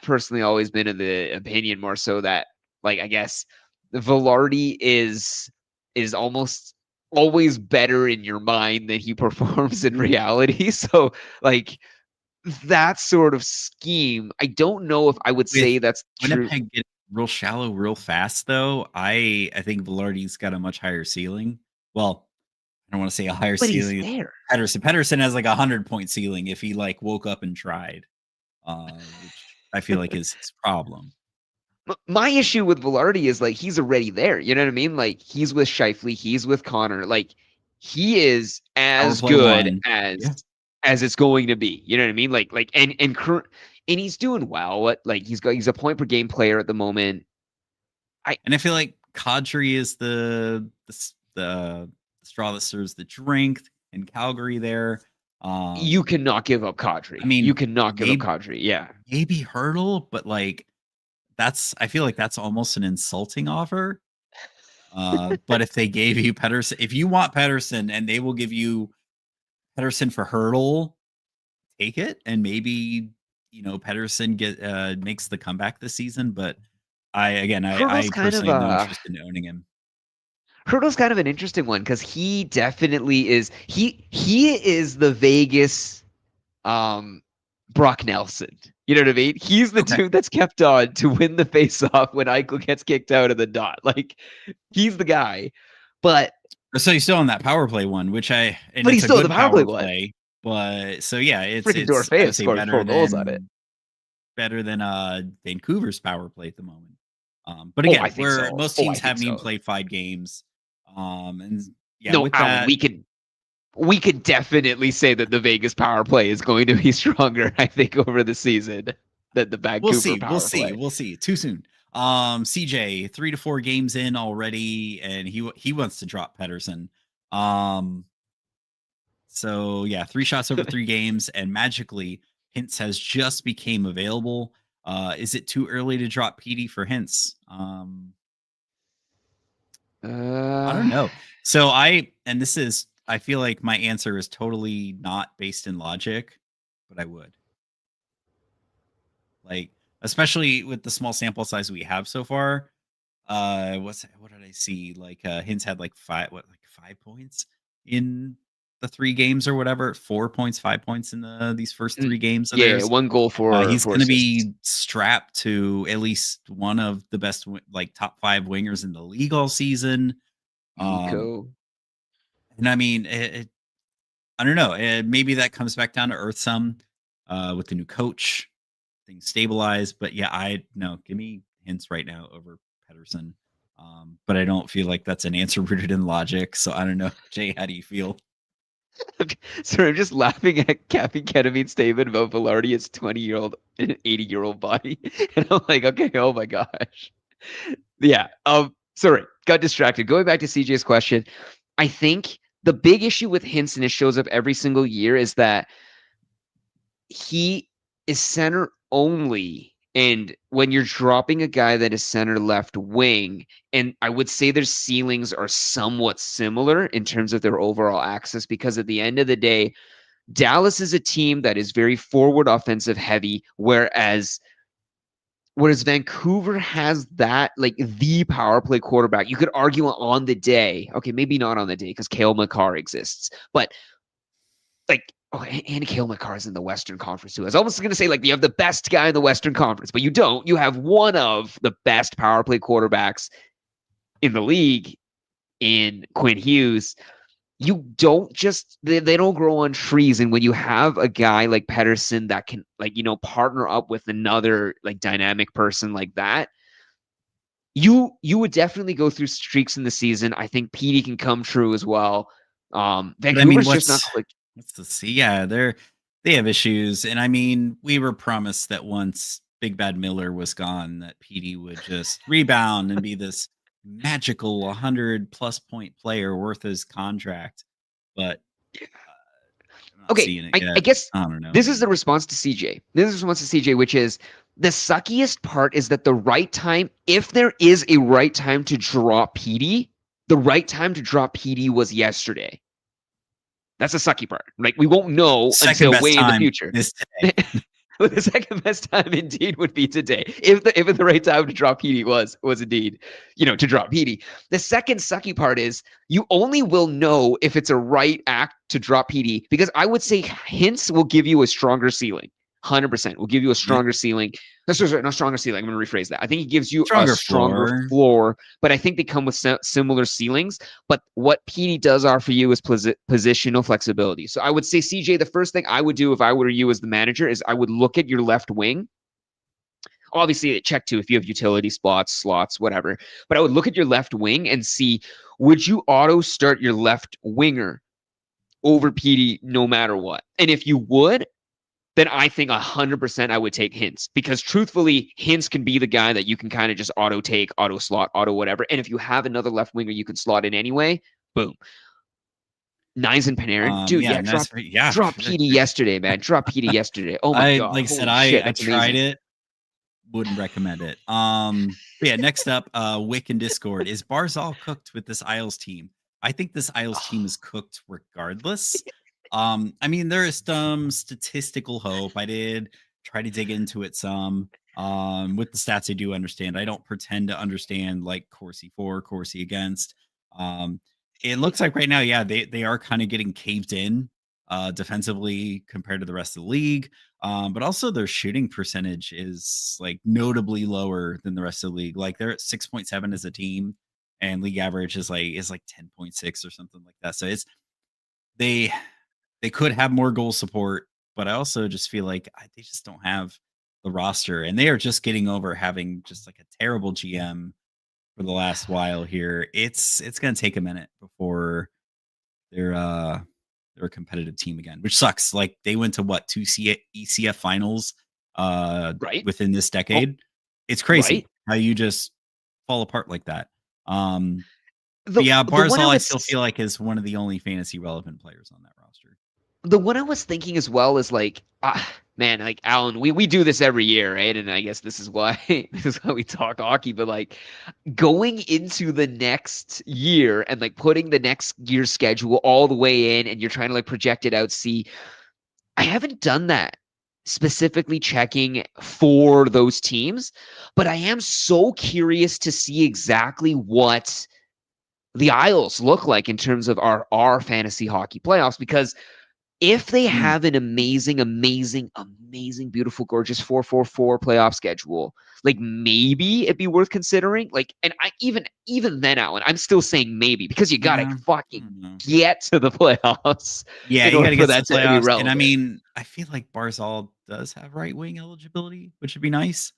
personally always been of the opinion more so that like I guess Velarde is almost always better in your mind than he performs in reality. So like that sort of scheme, I don't know if I would say that's true. Winnipeg get real shallow real fast though. I think Velarde's got a much higher ceiling. Well, I don't want to say a higher ceiling. He's there. Pettersson has like 100-point ceiling if he like woke up and tried, which I feel like is his problem. My issue with Velarde is like he's already there. You know what I mean? Like he's with Scheifele, he's with Connor. Like he is as good as it's going to be. You know what I mean? Like and he's doing well. Like he's a point per game player at the moment. I feel like Kadri is the straw that stirs the drink in Calgary there. You cannot give up Kadri. I mean, you cannot give up maybe, Kadri. Yeah. maybe Hurdle, but like I feel like that's almost an insulting offer. But if they gave you Pedersen, if you want Pedersen and they will give you Pedersen for Hurdle, take it. And maybe, Pedersen makes the comeback this season. But Hurdle's I kind of personally have no interest in owning him. Hurdle's kind of an interesting one because he definitely is. He is the Vegas Brock Nelson. You know what I mean? He's the dude that's kept on to win the face-off when Eichel gets kicked out of the dot. Like, he's the guy. But So he's still on that power play one, but he's it's a still good the power play one. But so yeah, Freaking it's Dorfeo I'd say scored 4 goals on it. better than Vancouver's power play at the moment. But again, I think so. most teams haven't even played 5 games. And yeah, no, with Alan, that, we could definitely say that the Vegas power play is going to be stronger, I think, over the season than the Vancouver power play. We'll see. Too soon. CJ 3 to 4 games in already, and he wants to drop Pedersen. So yeah, 3 shots over 3 games, and magically Hintz has just became available. Is it too early to drop PD for Hintz? I don't know. So I feel like my answer is totally not based in logic, but I would. Like, especially with the small sample size we have so far. What did I see? Like Hintz had like 5 points in the 3 games or whatever, 4 points, 5 points in these first 3 games. Yeah, 1 goal for he's going to assists. be strapped to at least one of the best like top 5 wingers in the league all season. Eco. And I mean, I don't know. Maybe that comes back down to earth some with the new coach. Things stabilize, but yeah, give me Hintz right now over Pedersen. But I don't feel like that's an answer rooted in logic. So I don't know, Jay. How do you feel? Sorry, I'm just laughing at Caffeine Ketamine's statement about Velarde's 20-year-old and 80-year-old body, and I'm like, okay, oh my gosh, yeah. Sorry, got distracted. Going back to CJ's question, I think the big issue with Hintz, and it shows up every single year, is that he is center only. And when you're dropping a guy that is center left wing, and I would say their ceilings are somewhat similar in terms of their overall access, because at the end of the day, Dallas is a team that is very forward offensive heavy, whereas Vancouver has that, like, the power play quarterback. You could argue on the day, okay, maybe not on the day because Cale Makar exists, but like, and Cale Makar is in the Western Conference too. I was almost going to say, like, you have the best guy in the Western Conference, but you don't. You have one of the best power play quarterbacks in the league in Quinn Hughes. You don't just, they don't grow on trees. And when you have a guy like Pedersen that can, like, partner up with another, like, dynamic person like that, you would definitely go through streaks in the season. I think PD can come true as well. Vancouver's just not clicked. Let's see. Yeah, they have issues. And I mean, we were promised that once Big Bad Miller was gone, that PD would just rebound and be this magical 100+ point player worth his contract. But okay, I guess I don't know. This is the response to CJ. Which is, the suckiest part is that the right time, if there is a right time to drop PD, the right time to drop PD was yesterday. That's the sucky part. Like, we won't know until way in the future. The second best time indeed would be today. If the right time to drop PD was indeed, to drop PD. The second sucky part is, you only will know if it's a right act to drop PD, because I would say Hintz will give you a stronger ceiling. 100% will give you a stronger ceiling. Not stronger ceiling. I'm going to rephrase that. I think he gives you a stronger floor, but I think they come with similar ceilings. But what PD does offer you is positional flexibility. So I would say, CJ, the first thing I would do if I were you as the manager is I would look at your left wing. Obviously, check too if you have utility slots, whatever. But I would look at your left wing and see, would you auto start your left winger over PD no matter what? And if you would, then I think 100% I would take Hintz, because truthfully, Hintz can be the guy that you can kind of just auto take, auto slot, auto whatever. And if you have another left winger you can slot in anyway, boom. Nines and Panarin, dude. Yeah, Yeah, nice. Yeah, drop Petey yesterday, man. Drop Petey yesterday. Oh my I god, like I said, holy shit, I that's tried amazing. it. Wouldn't recommend it. But yeah, next up, Wick and Discord. Is Barzal cooked with this Isles team? I think this Isles team is cooked regardless. I mean, there is some statistical hope. I did try to dig into it some. With the stats I do understand. I don't pretend to understand like Corsi for, Corsi against. Um, it looks like right now, yeah, they are kind of getting caved in defensively compared to the rest of the league. But also their shooting percentage is like notably lower than the rest of the league. Like they're at 6.7 as a team, and league average is like 10.6 or something like that. So it's they they could have more goal support, but I also just feel like they just don't have the roster, and they are just getting over having just like a terrible GM for the last while here. It's gonna take a minute before they're a competitive team again, which sucks. Like they went to what, two ECF finals Right? within this Oh, decade. It's right. crazy how you just fall apart like that. But The yeah, the one I Barzal I still was feel like is one of the only fantasy relevant players on that roster. the one I was thinking as well is like, man, like Alan, we do this every year, right? And I guess this is why this is why we talk hockey. But like going into the next year and like putting the next year's schedule all the way in, and you're trying to like project it out. See, I haven't done that specifically checking for those teams, but I am so curious to see exactly what the Isles look like in terms of our fantasy hockey playoffs because if they Mm, have an amazing, amazing, amazing, beautiful, gorgeous 4-4-4 playoff schedule, like maybe it'd be worth considering. Like, and I even then, Alan, I'm still saying maybe because you gotta yeah, I fucking don't know. get to the playoffs Yeah, in you got order to for get to that the to be playoffs, and I relevant. mean, I feel like Barzal does have right wing eligibility, which would be nice.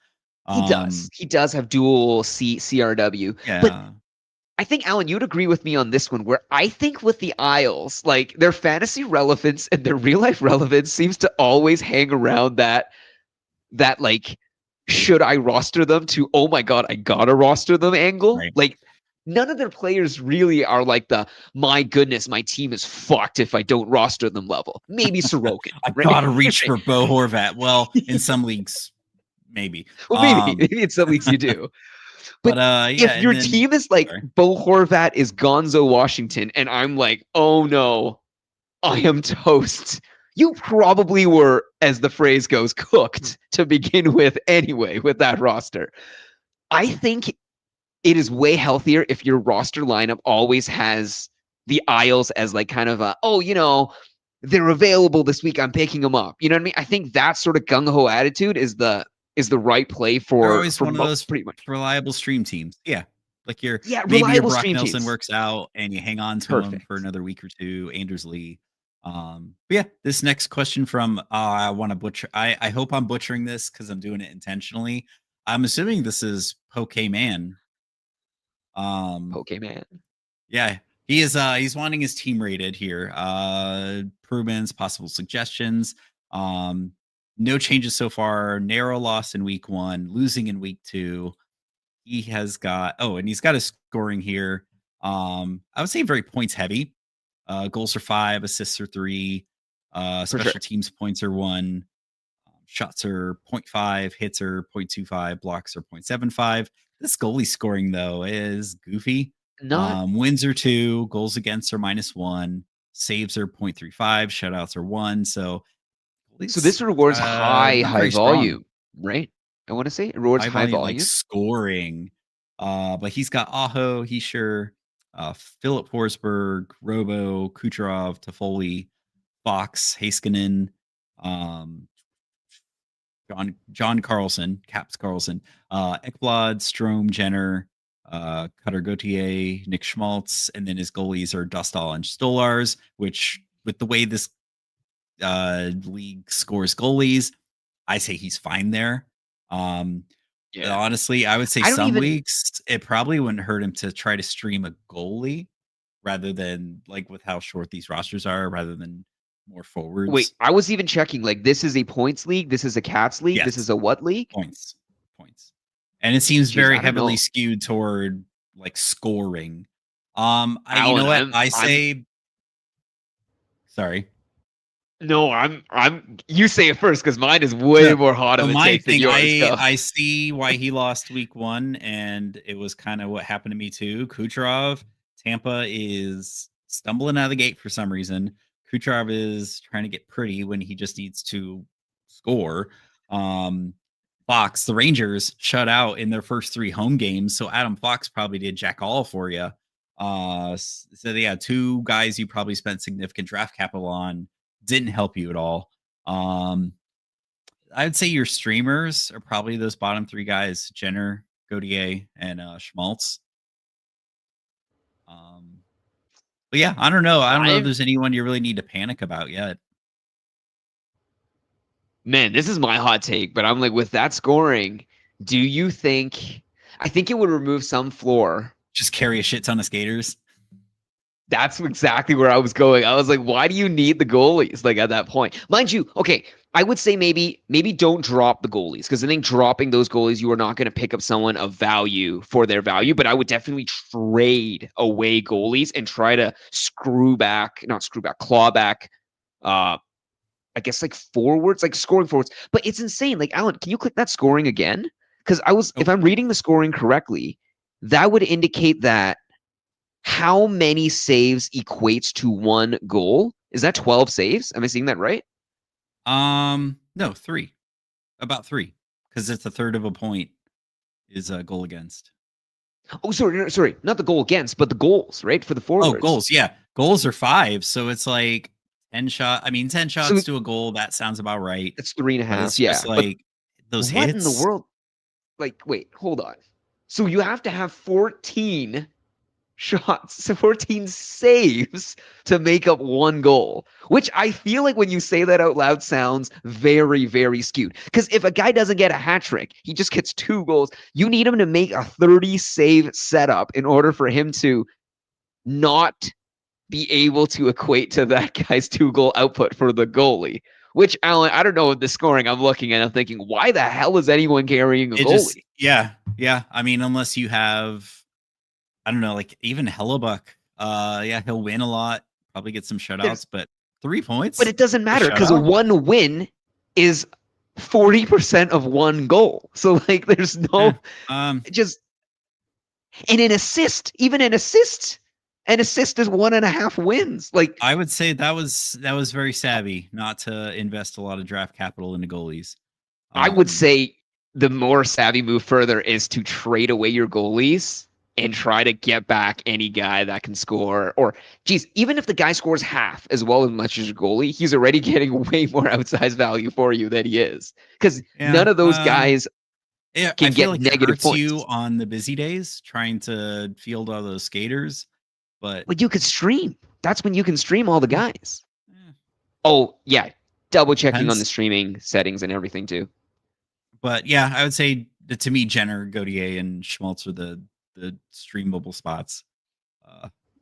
He does. Um, He does have dual CRW. But yeah, I think, Alan, you'd agree with me on this one, where I think with the Isles, like their fantasy relevance and their real life relevance seems to always hang around that like should I roster them to oh my god I gotta roster them angle. right. Like none of their players really are like the my goodness my team is fucked if I don't roster them level. Maybe Sorokin, I right? gotta reach Right. for Bo Horvat. Well, in some leagues, maybe. Well, maybe in some leagues you do. But But yeah, if and your then team is like sorry. Bo Horvat is Gonzo Washington, and I'm like, oh no, I am toast. You probably were, as the phrase goes, cooked to begin with anyway with that roster. I think it is way healthier if your roster lineup always has the Isles as like kind of a, oh, they're available this week. I'm picking them up. You know what I mean? I think that sort of gung ho attitude is the right play They're for always one of those pretty much. reliable stream teams. Yeah. Like Yeah, maybe your reliable Brock stream Nelson teams. works out and you hang on to him for Perfect. another week or two. Anders Lee. But yeah, this next question from I want to butcher. I hope I'm butchering this because I'm doing it intentionally. I'm assuming this is Pokemon. Pokemon. Yeah, he is he's wanting his team rated here. Improvements, possible suggestions. Um no changes so far. Narrow loss in week 1, losing in week 2. He has got and he's got a scoring here. I would say very points heavy. Goals are 5, assists are 3, For sure. special teams points are 1, shots are 0.5, hits are 0.25, blocks are 0.75. This goalie scoring though is goofy. Not Wins are 2, goals against are -1, saves are 0.35, shutouts are 1. So so goalie's this rewards not high very strong. volume, right? I want to say it rewards High high volume, like volume. scoring. But he's got Aho, Heischer, Philip Forsberg, Robo, Kucherov, Toffoli, Fox, Heiskanen, um, John Carlson, Caps Carlson, Ekblad, Strom, Jenner, Cutter Gauthier, Nick Schmaltz, and then his goalies are Dostal and Stolars, which with the way this league scores goalies, I say he's fine there. Um, Yeah. Honestly, I would say I don't some even weeks it probably wouldn't hurt him to try to stream a goalie rather than like with how short these rosters are, rather than more wait. forwards. I was even checking. Like, this is a points league. This is a cats league. This Yes, is a what league? points, points, and it seems Jeez, very I don't heavily know, skewed toward like scoring. You know Alan. what I'm I I'm say? Sorry. No, you say it first because mine is way more hot So of a my take than thing, yours. Go. I see why he lost week 1, and it was kind of what happened to me too. Kucherov, Tampa is stumbling out of the gate for some reason. Kucherov is trying to get pretty when he just needs to score. Fox, the Rangers shut out in their first 3 home games, so Adam Fox probably did jack all for you. So they had 2 guys you probably spent significant draft capital on, didn't help you at all. I'd say your streamers are probably those bottom 3 guys: Jenner, Gauthier, and Schmaltz. But yeah, I don't know. I don't know if there's anyone you really need to panic about yet. Man, this is my hot take, but I'm like, with that scoring, do you think? I think it would remove some floor. Just carry a shit ton of skaters. That's exactly where I was going. I was like, why do you need the goalies? Like at that point, mind you, okay, I would say maybe don't drop the goalies, because I think dropping those goalies, you are not going to pick up someone of value for their value. But I would definitely trade away goalies and try to claw back. I guess like forwards, like scoring forwards. But it's insane. Like, Alan, can you click that scoring again? Because if I'm reading the scoring correctly, that would indicate that how many saves equates to 1 goal. Is that 12 saves? Am I seeing that right? No, 3. About 3, because it's a third of a point is a goal against. Oh, sorry, not the goal against, but the goals, right, for the forwards. Oh, goals, yeah, goals are 5, so it's like 10 shots. I mean, 10 shots to a goal. That sounds about right. It's 3.5. It's just like those what hits. In the world? Like, wait, hold on. So you have to have 14 shots, 14 saves to make up 1 goal, which I feel like when you say that out loud sounds very, very skewed. Because if a guy doesn't get a hat trick, he just gets 2 goals. You need him to make a 30 save setup in order for him to not be able to equate to that guy's 2 goal output for the goalie. Which, Alan, I don't know the scoring I'm looking at. I'm thinking, why the hell is anyone carrying a goalie? Yeah. I mean, unless you have, I don't know, like even Hellebuck. Yeah, he'll win a lot, probably get some shutouts, but 3 points. But it doesn't matter because 1 win is 40% of 1 goal. So like, there's no just. And an assist, even an assist is 1.5 wins. Like, I would say that was very savvy not to invest a lot of draft capital into goalies. I would say the more savvy move further is to trade away your goalies and try to get back any guy that can score. Or, geez, even if the guy scores half as much as your goalie, he's already getting way more outsized value for you than he is. Because none of those guys can get like negative points. You on the busy days trying to field all those skaters. But you could stream. That's when you can stream all the guys. Oh, yeah. Double checking on the streaming settings and everything too. But yeah, I would say that to me, Jenner, Gauthier, and Schmaltz are the streamable spots.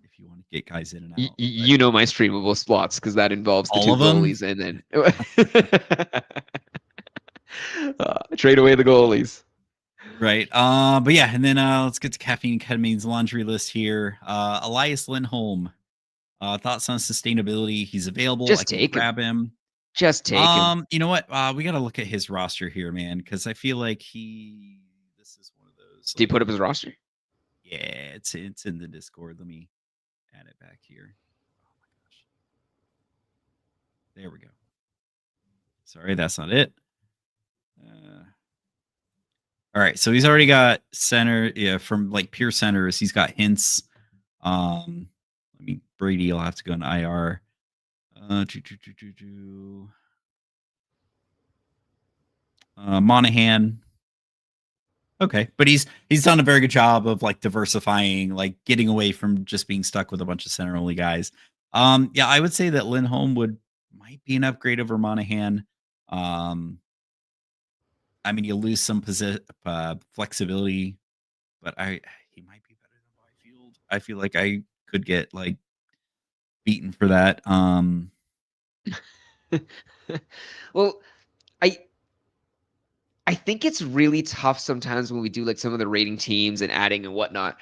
If you want to get guys in and out. You know my streamable spots because that involves the all 2 of them? goalies and then trade away the goalies. Right. But yeah, and then let's get to caffeine ketamine's laundry list here. Elias Lindholm. Thoughts on sustainability? He's available. Just grab him. Just take him. You know what? We got to look at his roster here, man, because I feel like this is one of those. Did he put up his roster? Yeah, it's in the Discord. Let me add it back here. Oh my gosh. There we go. Sorry, that's not it. All right, so he's already got center, from like pure centers. He's got Hints. Brady will have to go in IR. Monahan. Okay, but he's done a very good job of like diversifying, like getting away from just being stuck with a bunch of center only guys. Yeah, I would say that Lindholm might be an upgrade over Monahan. I mean, you lose some flexibility, but he might be better than Byfield. I feel like I could get like beaten for that. Well, I think it's really tough sometimes when we do like some of the rating teams and adding and whatnot.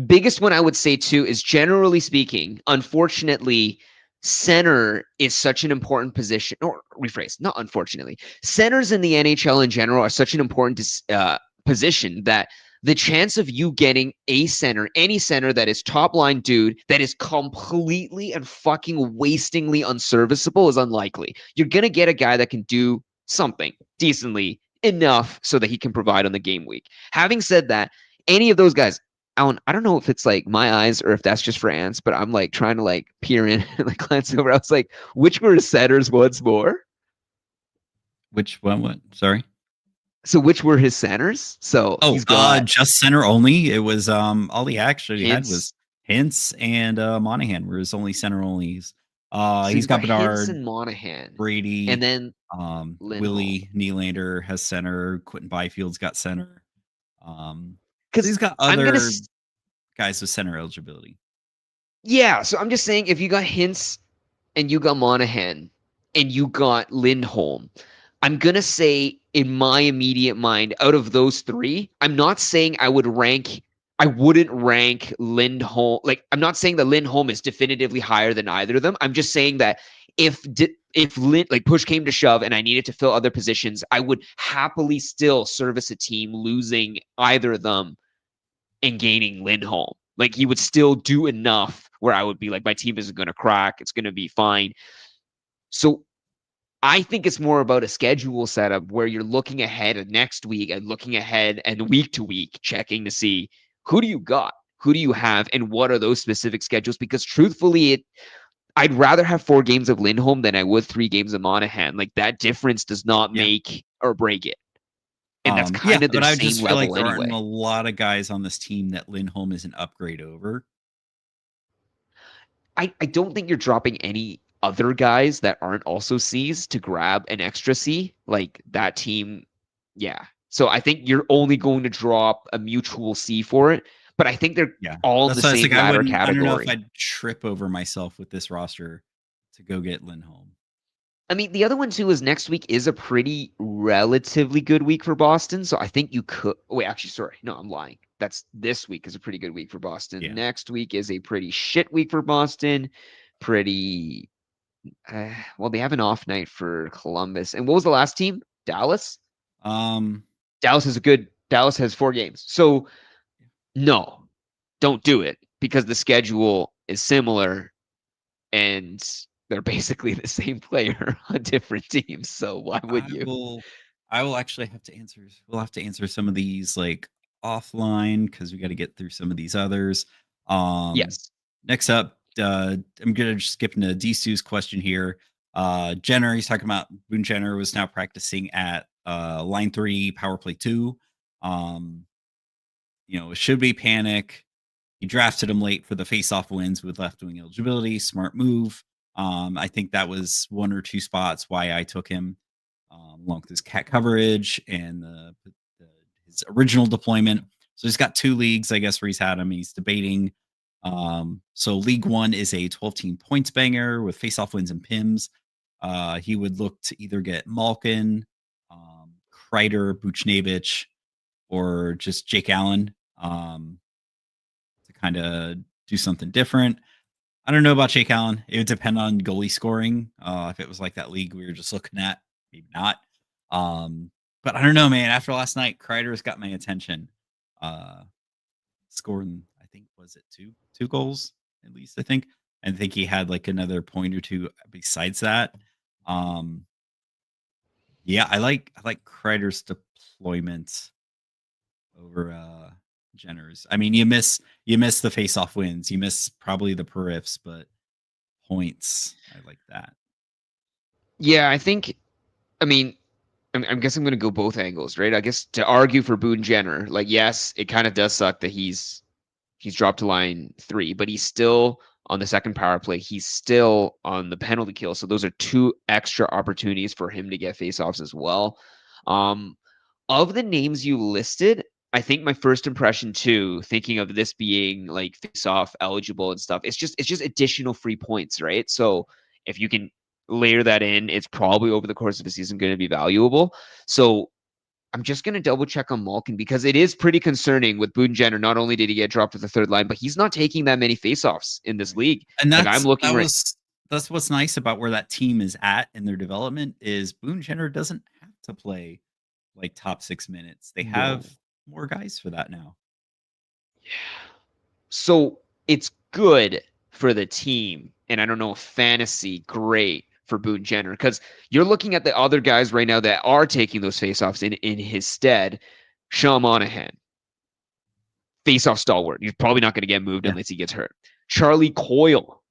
Biggest one I would say too is, generally speaking, unfortunately, center is such an important position, or rephrase, not unfortunately, centers in the NHL in general are such an important position that the chance of you getting a center, any center that is top line dude, that is completely and fucking wastingly unserviceable is unlikely. You're going to get a guy that can do something decently enough so that he can provide on the game week. Having said that, any of those guys, Alan, I don't know if it's like my eyes or if that's just for ants, but I'm like trying to like peer in and like glance over. I was like, which were his centers once more? Which one? What? Sorry. So which were his centers? So Oh, he's got just center only. It was all he actually had was Hintz. Hintz and Monahan were his only center onlys. So He's got Hintz Bedard, and Monahan, Brady, and then Lindholm. Willie Nylander has center. Quentin Byfield's got center. So Because he's got other guys with center eligibility. Yeah, so I'm just saying if you got Hintz and you got Monahan and you got Lindholm, I'm gonna say in my immediate mind, out of those three, I'm not saying I wouldn't rank Lindholm. Like, I'm not saying that Lindholm is definitively higher than either of them. I'm just saying that if push came to shove and I needed to fill other positions, I would happily still service a team losing either of them and gaining Lindholm. Like, he would still do enough where I would be like, my team isn't going to crack. It's going to be fine. So I think it's more about a schedule setup where you're looking ahead at next week and looking ahead and week to week, checking to see who do you got, who do you have, and what are those specific schedules? Because truthfully, I'd rather have 4 games of Lindholm than I would 3 games of Monahan. Like, that difference does not make or break it. And that's kind of their but I same just feel level like there anyway. aren't a lot of guys on this team that Lindholm is an upgrade over. I don't think you're dropping any other guys that aren't also C's to grab an extra C. Like, that team, yeah. So I think you're only going to drop a mutual C for it. But I think they're all in the same ladder category. I don't know if I'd trip over myself with this roster to go get Lindholm. I mean, the other one too is next week is a pretty relatively good week for Boston. So I think you could. Wait, actually, sorry. No, I'm lying. This week is a pretty good week for Boston. Yeah. Next week is a pretty shit week for Boston. Pretty. Well, they have an off night for Columbus. And what was the last team? Dallas? Dallas has 4 games. So no, don't do it because the schedule is similar and they're basically the same player on different teams. So why would you? I will actually have to answer. We'll have to answer some of these like offline because we got to get through some of these others. Yes. Next up, I'm gonna skip into D-Sue's question here. Jenner, he's talking about Boone Jenner was now practicing at line 3, power play 2. It should be panic. He drafted him late for the face-off wins with left-wing eligibility. Smart move. I think that was 1 or 2 spots why I took him, along with his cat coverage and his original deployment. So he's got 2 leagues, I guess, where he's had him. He's debating. So League 1 is a 12-team points banger with face-off wins and PIMs. He would look to either get Malkin, Kreider, Buchnevich, or just Jake Allen to kind of do something different. I don't know about Jake Allen. It would depend on goalie scoring. If it was like that league we were just looking at, maybe not. But I don't know, man. After last night, Kreider's got my attention. Scoring, I think, was it two goals at least? I think he had like another point or 2 besides that. Yeah, I like Kreider's deployment over Jenner's. I mean, you miss the face-off wins. You miss probably the periffs, but points, I like that. Yeah, I guess I'm going to go both angles, right? I guess to argue for Boone Jenner, like, yes, it kind of does suck that he's dropped to line 3, but he's still on the second power play. He's still on the penalty kill. So those are 2 extra opportunities for him to get faceoffs as well. Of the names you listed, I think my first impression too, thinking of this being like face-off eligible and stuff, it's just additional free points, right? So if you can layer that in, it's probably over the course of a season going to be valuable. So I'm just going to double check on Malkin because it is pretty concerning with Boone Jenner. Not only did he get dropped to the 3rd line, but he's not taking that many faceoffs in this league. And I'm looking that's what's nice about where that team is at in their development is Boone Jenner doesn't have to play like top 6 minutes. They No. have more guys for that now. So it's good for the team, and I don't know, fantasy great for Boone Jenner, because you're looking at the other guys right now that are taking those faceoffs in his stead. Sean Monahan, faceoff stalwart. He's probably not going to get moved Yeah. unless he gets hurt. Charlie Coyle,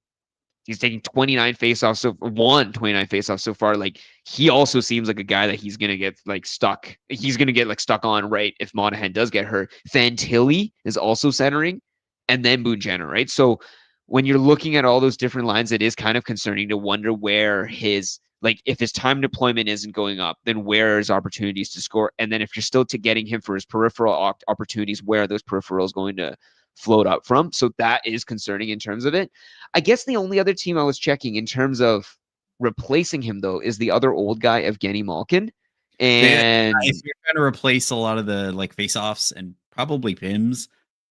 he's taking 29 faceoffs, so 29 faceoffs so far. Like, he also seems like a guy that he's gonna get like stuck. He's gonna get like stuck on, right, if Monahan does get hurt. Fantilli is also centering, and then Boone Jenner, right? So when you're looking at all those different lines, it is kind of concerning to wonder where his, like, if his time deployment isn't going up, then where are his opportunities to score? And then if you're still getting him for his peripheral opportunities, where are those peripherals going to float up from? So that is concerning in terms of it. I guess the only other team I was checking in terms of replacing him, though, is the other old guy, Evgeny Malkin. And if you're trying to replace a lot of the like face-offs and probably Pims,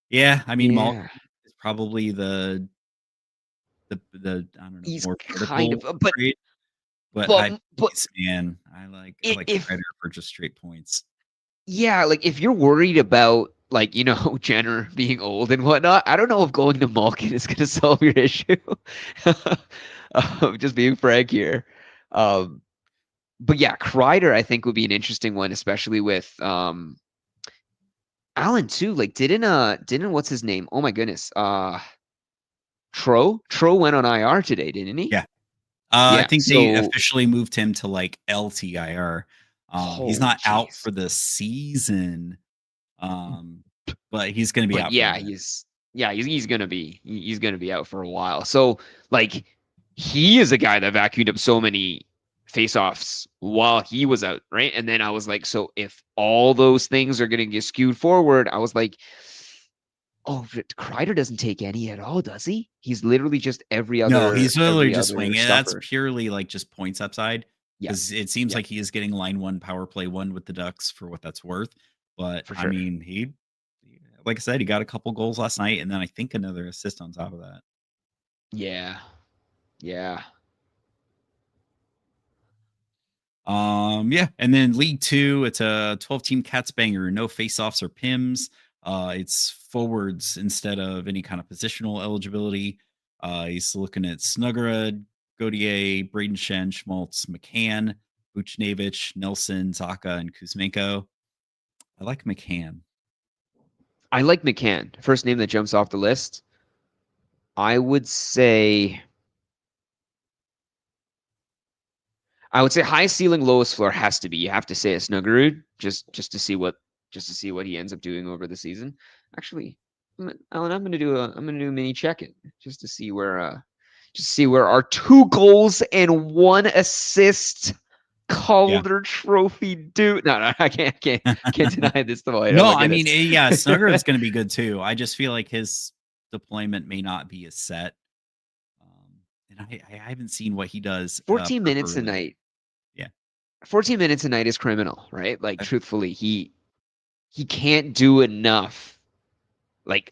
yeah, I mean Malkin is probably the I don't know, he's more kind critical of, but trade. But but man, I like if Strider for just straight points. yeah, like if you're worried about, like, Jenner being old and whatnot, I don't know if going to Malkin is going to solve your issue. Just being frank here. But yeah, Kreider I think would be an interesting one, especially with Allen too. Like, didn't what's his name? Oh my goodness. Tro went on IR today, didn't he? Yeah. I Yeah. think they So officially moved him to like LTIR. He's not out for the season, but he's going to be but out. For yeah, he's gonna be out for a while. So like, he is a guy that vacuumed up so many face-offs while he was out, right? And then I was like, so if all those things are gonna get skewed forward, I was like, oh, Kreider doesn't take any at all, does he? He's literally just No, he's literally just other swinging. That's stuffer. purely like just points upside, Yeah, because it seems yeah, like he is getting line one, power play one with the Ducks for what that's worth. But for I sure. mean, like I said, he got a couple goals last night, and then I think another assist on top of that. Yeah, yeah. Yeah, and then League Two, it's a 12-team Cats banger, no face-offs or PIMs. It's forwards instead of any kind of positional eligibility. He's looking at Snuggerud, Godier, Braden Shen, Schmaltz, McCann, Buchnevich, Nelson, Zaka, and Kuzmenko. I like McCann. I like McCann. First name that jumps off the list. I would say high ceiling, lowest floor has to be. You have to say a Snuggerud just to see what he ends up doing over the season. Actually, Alan, I'm gonna do a mini check-in just to see where our 2 goals and 1 assist Calder Trophy do. No, I can't deny this. No, I mean, yeah, Snuggerud is going to be good too. I just feel like his deployment may not be as set. And I haven't seen what he does. 14 minutes a night. Yeah. 14 minutes a night is criminal, right? Like, truthfully, he can't do enough. Like,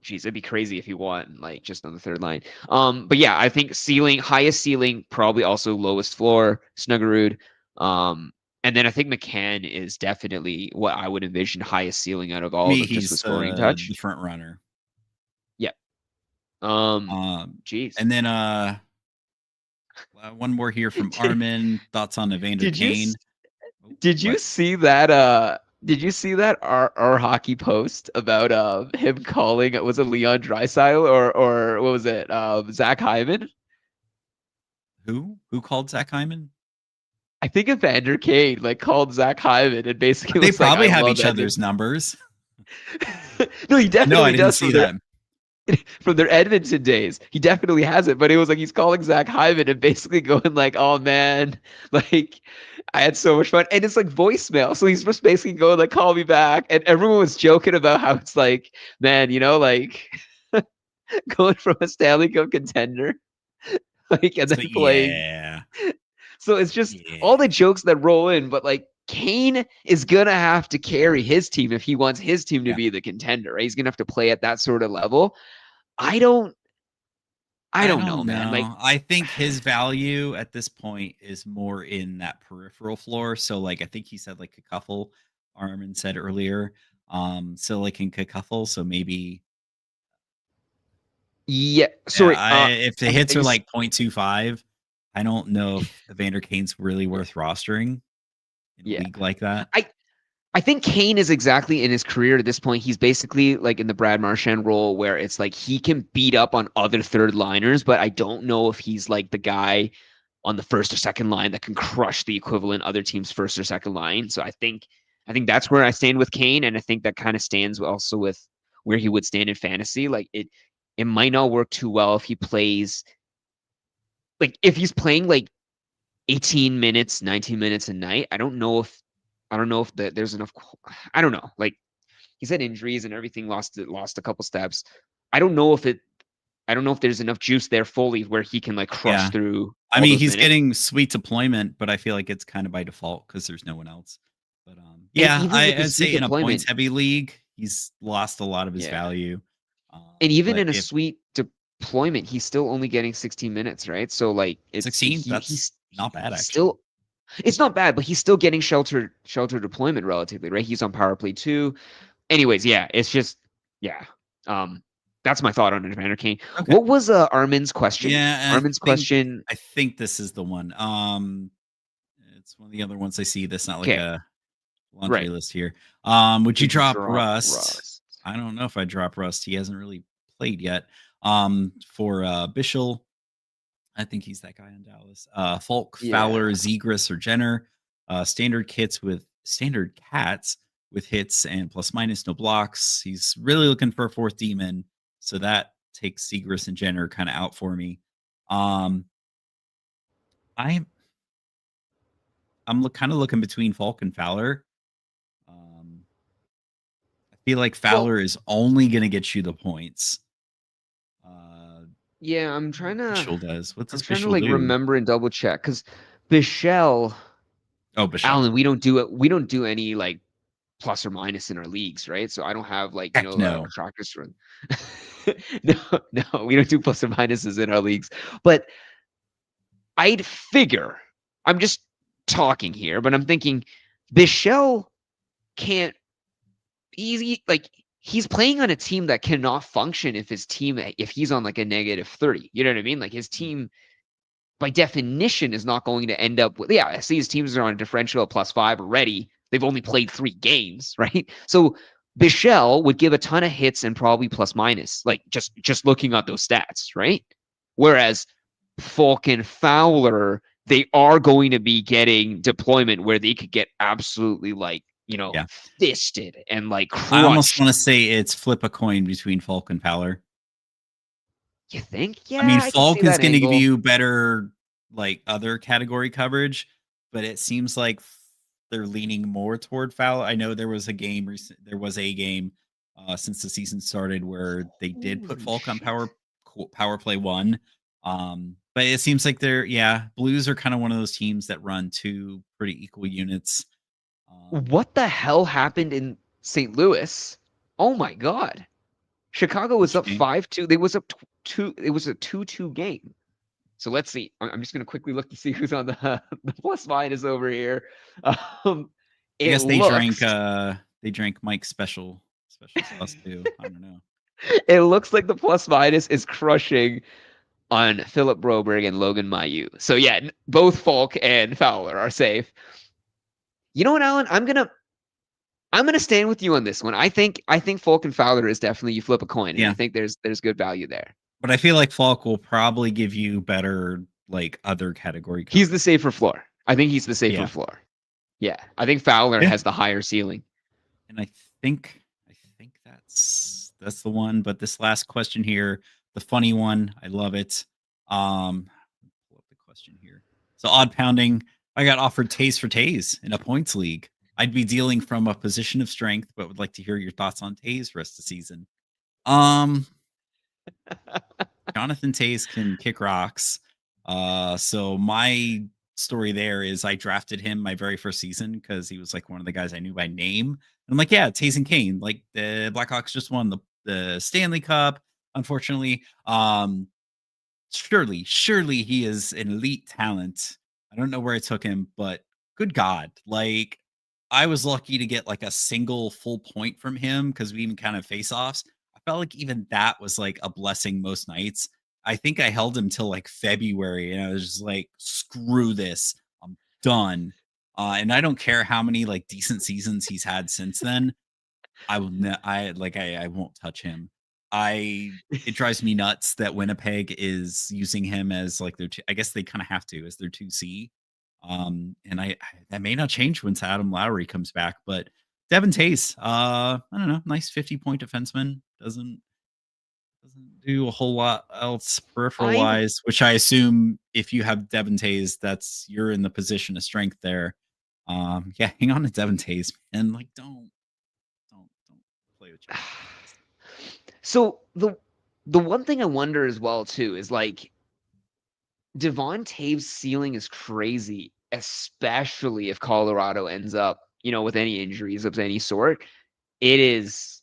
geez, it'd be crazy if he won, like, just on the third line. But yeah, I think highest ceiling, probably also lowest floor, Snuggerud. And then I think McCann is definitely what I would envision highest ceiling out of all of them, just with scoring touch. The front runner. Yeah. Geez. And then one more here from Armin. Thoughts on Evander Kane? Did you see that? Did you see that our hockey post about him calling, was it Leon Draisaitl or what was it, Zach Hyman? Who called Zach Hyman? I think Evander Kane like called Zach Hyman and basically they probably like, have each other's numbers. No, he definitely I didn't does see that. From their Edmonton days. He definitely has it, but it was like he's calling Zach Hyman and basically going like, "Oh man, like I had so much fun," and it's like voicemail. So he's just basically going like, "Call me back," and everyone was joking about how it's like, man, like going from a Stanley Cup contender, like, and then playing. Yeah. So it's just all the jokes that roll in, but like Kane is gonna have to carry his team if he wants his team to be the contender, right? He's gonna have to play at that sort of level. I don't I I don't know, don't man. Like, know. I think his value at this point is more in that peripheral floor. So like I think he said like a couple Armin said earlier. So like in Cacuffle, so maybe yeah, yeah, sorry. I if the hits you are s- like 0.25, I don't know if Evander Kane's really worth rostering in a yeah. league like that. I think Kane is exactly in his career at this point. He's basically like in the Brad Marchand role where it's like he can beat up on other third liners, but I don't know if he's like the guy on the first or second line that can crush the equivalent other team's first or second line. So I think that's where I stand with Kane, and I think that kind of stands also with where he would stand in fantasy. Like it might not work too well if he plays like if he's playing like 18 minutes, 19 minutes a night. I don't know if there's enough. I don't know. Like he's had injuries and everything, lost a couple steps. I don't know if it. I don't know if there's enough juice there fully where he can like crush Yeah. through I all mean, those he's minutes. getting sweet deployment, but I feel like it's kind of by default because there's no one else. But And yeah, even with the I'd sweet say in a points deployment, heavy league, he's lost a lot of his yeah. value. And even But in a if sweet deployment, he's still only getting 16 minutes, right? So like it's 16, that's not bad he's actually. still it's not bad, but he's still getting shelter deployment relatively, right? He's on power play too. Anyways, yeah, it's just yeah. Um, that's my thought on Evander Kane. Okay. What was Armin's question? Yeah, and Armin's question. I think this is the one. It's one of the other ones I see that's not like Okay, a laundry right. list here. Would you Would you drop drop Rust? Russ? I don't know if I drop Rust. He hasn't really played yet. For Bishel, I think he's that guy in Dallas. Falk, Yeah. Fowler, Zegras, or Jenner. Standard cats with hits and plus minus no blocks. He's really looking for a fourth demon, so that takes Zegras and Jenner kind of out for me. Um, I'm kind of looking between Falk and Fowler. Um, I feel like Well, Fowler is only going to get you the points. Uh, yeah. I'm trying to. Bishel does. What I'm does trying to Bishel like do? remember and double check because Bichelle, Oh, Bishel. Alan, we don't do it. We don't do any like plus or minus in our leagues, right? So I don't have like Heck no. trackers run. No, no, we don't do plus or minuses in our leagues. But I'd figure. I'm just talking here, but I'm thinking Bichelle can't easy like he's playing on a team that cannot function if he's on like a negative 30. You know what I mean? Like his team by definition is not going to end up with I see his teams are on a differential of +5 already. They've only played 3 games, right? So Bichelle would give a ton of hits and probably plus minus, like just looking at those stats, right? Whereas Falk and Fowler, they are going to be getting deployment where they could get absolutely like, Yeah. fisted and like I almost want crushed. to say it's flip a coin between Falk and Fowler. You think? I Yeah, mean, I can see Falk is that going to give angle. you better like other category coverage, but it seems like they're leaning more toward Fowler. I know there was a game since the season started where they did put Holy Falk on shit. power play 1. But it seems like Blues are kind of one of those teams that run 2 pretty equal units. What the hell happened in St. Louis? Oh my god. Chicago was Which up game? 5-2. They was up 2. It was a 2-2 game. So let's see. I'm just going to quickly look to see who's on the plus minus over here. Um, I it guess looks they drank Mike's special sauce too. I don't know. it looks like the plus minus is crushing on Philip Broberg and Logan Mailloux. So yeah, both Falk and Fowler are safe. You know what, Alan? I'm gonna stand with you on this one. I think Falk and Fowler is definitely you flip a coin, and I Yeah. think there's good value there. But I feel like Falk will probably give you better like other category He's the coverage. safer floor. I think he's the safer Yeah. floor. Yeah, I think Fowler Yeah. has the higher ceiling. And I think that's the one. But this last question here, the funny one, I love it. Pull up the question here. So odd pounding. I got offered Taze for Taze in a points league. I'd be dealing from a position of strength, but would like to hear your thoughts on Taze rest of the season. Um, Jonathan Taze can kick rocks. So my story there is I drafted him my very first season because he was like one of the guys I knew by name. And I'm like, yeah, Taze and Kane. Like the Blackhawks just won the Stanley Cup, unfortunately. surely he is an elite talent. I don't know where I took him, but good God, like I was lucky to get like a single full point from him because we even kind of face offs. I felt like even that was like a blessing most nights. I think I held him till like February, and I was just like, screw this, I'm done. And I don't care how many like decent seasons he's had since then. I will I won't touch him. It drives me nuts that Winnipeg is using him as like their I guess they kind of have to as their 2C. And I that may not change once Adam Lowry comes back, but Devin Tays, I don't know, nice 50-point defenseman, doesn't do a whole lot else peripheral I wise, which I assume if you have Devin Tays, that's you're in the position of strength there. Yeah, hang on to Devin Tays, and like don't play with your feelings. So the one thing I wonder as well too is like Devon Taves' ceiling is crazy, especially if Colorado ends up, with any injuries of any sort. It is.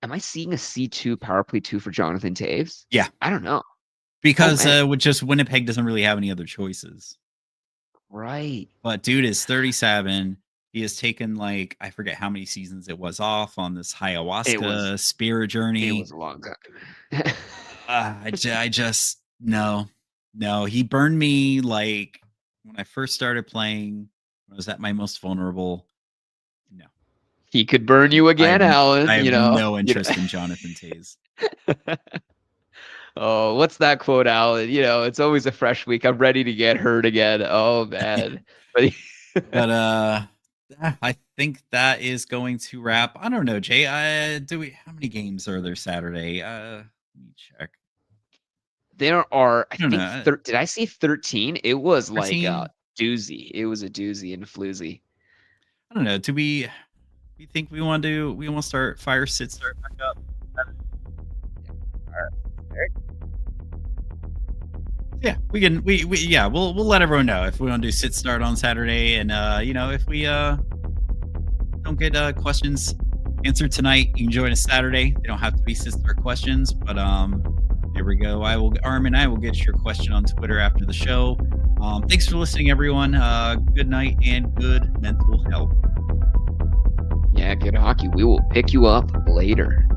Am I seeing a C2 power play 2 for Jonathan Taves? Yeah, I don't know. because man. with just Winnipeg doesn't really have any other choices. Right. But dude is 37. He has taken like I forget how many seasons it was off on this ayahuasca spirit journey. It was a long time. I just no. He burned me like when I first started playing. When I was at my most vulnerable. No, He could burn you again, Alan. I have no interest in Jonathan Tays. Oh, what's that quote, Alan? It's always a fresh week. I'm ready to get hurt again. Oh man. But I think that is going to wrap. I don't know, Jay. How many games are there Saturday? Let me check. There are, I don't think, know. did I say 13? It was 13? like a doozy. It was a doozy and a floozy. I don't know. Do we think we want to start fire sit start back up? Yeah, we can. We'll let everyone know if we want to do sit start on Saturday, and if we don't get questions answered tonight, you can join us Saturday. They don't have to be sit start questions, but there we go. Arm and I will get your question on Twitter after the show. Thanks for listening, everyone. Good night and good mental health. Yeah, good hockey. We will pick you up later.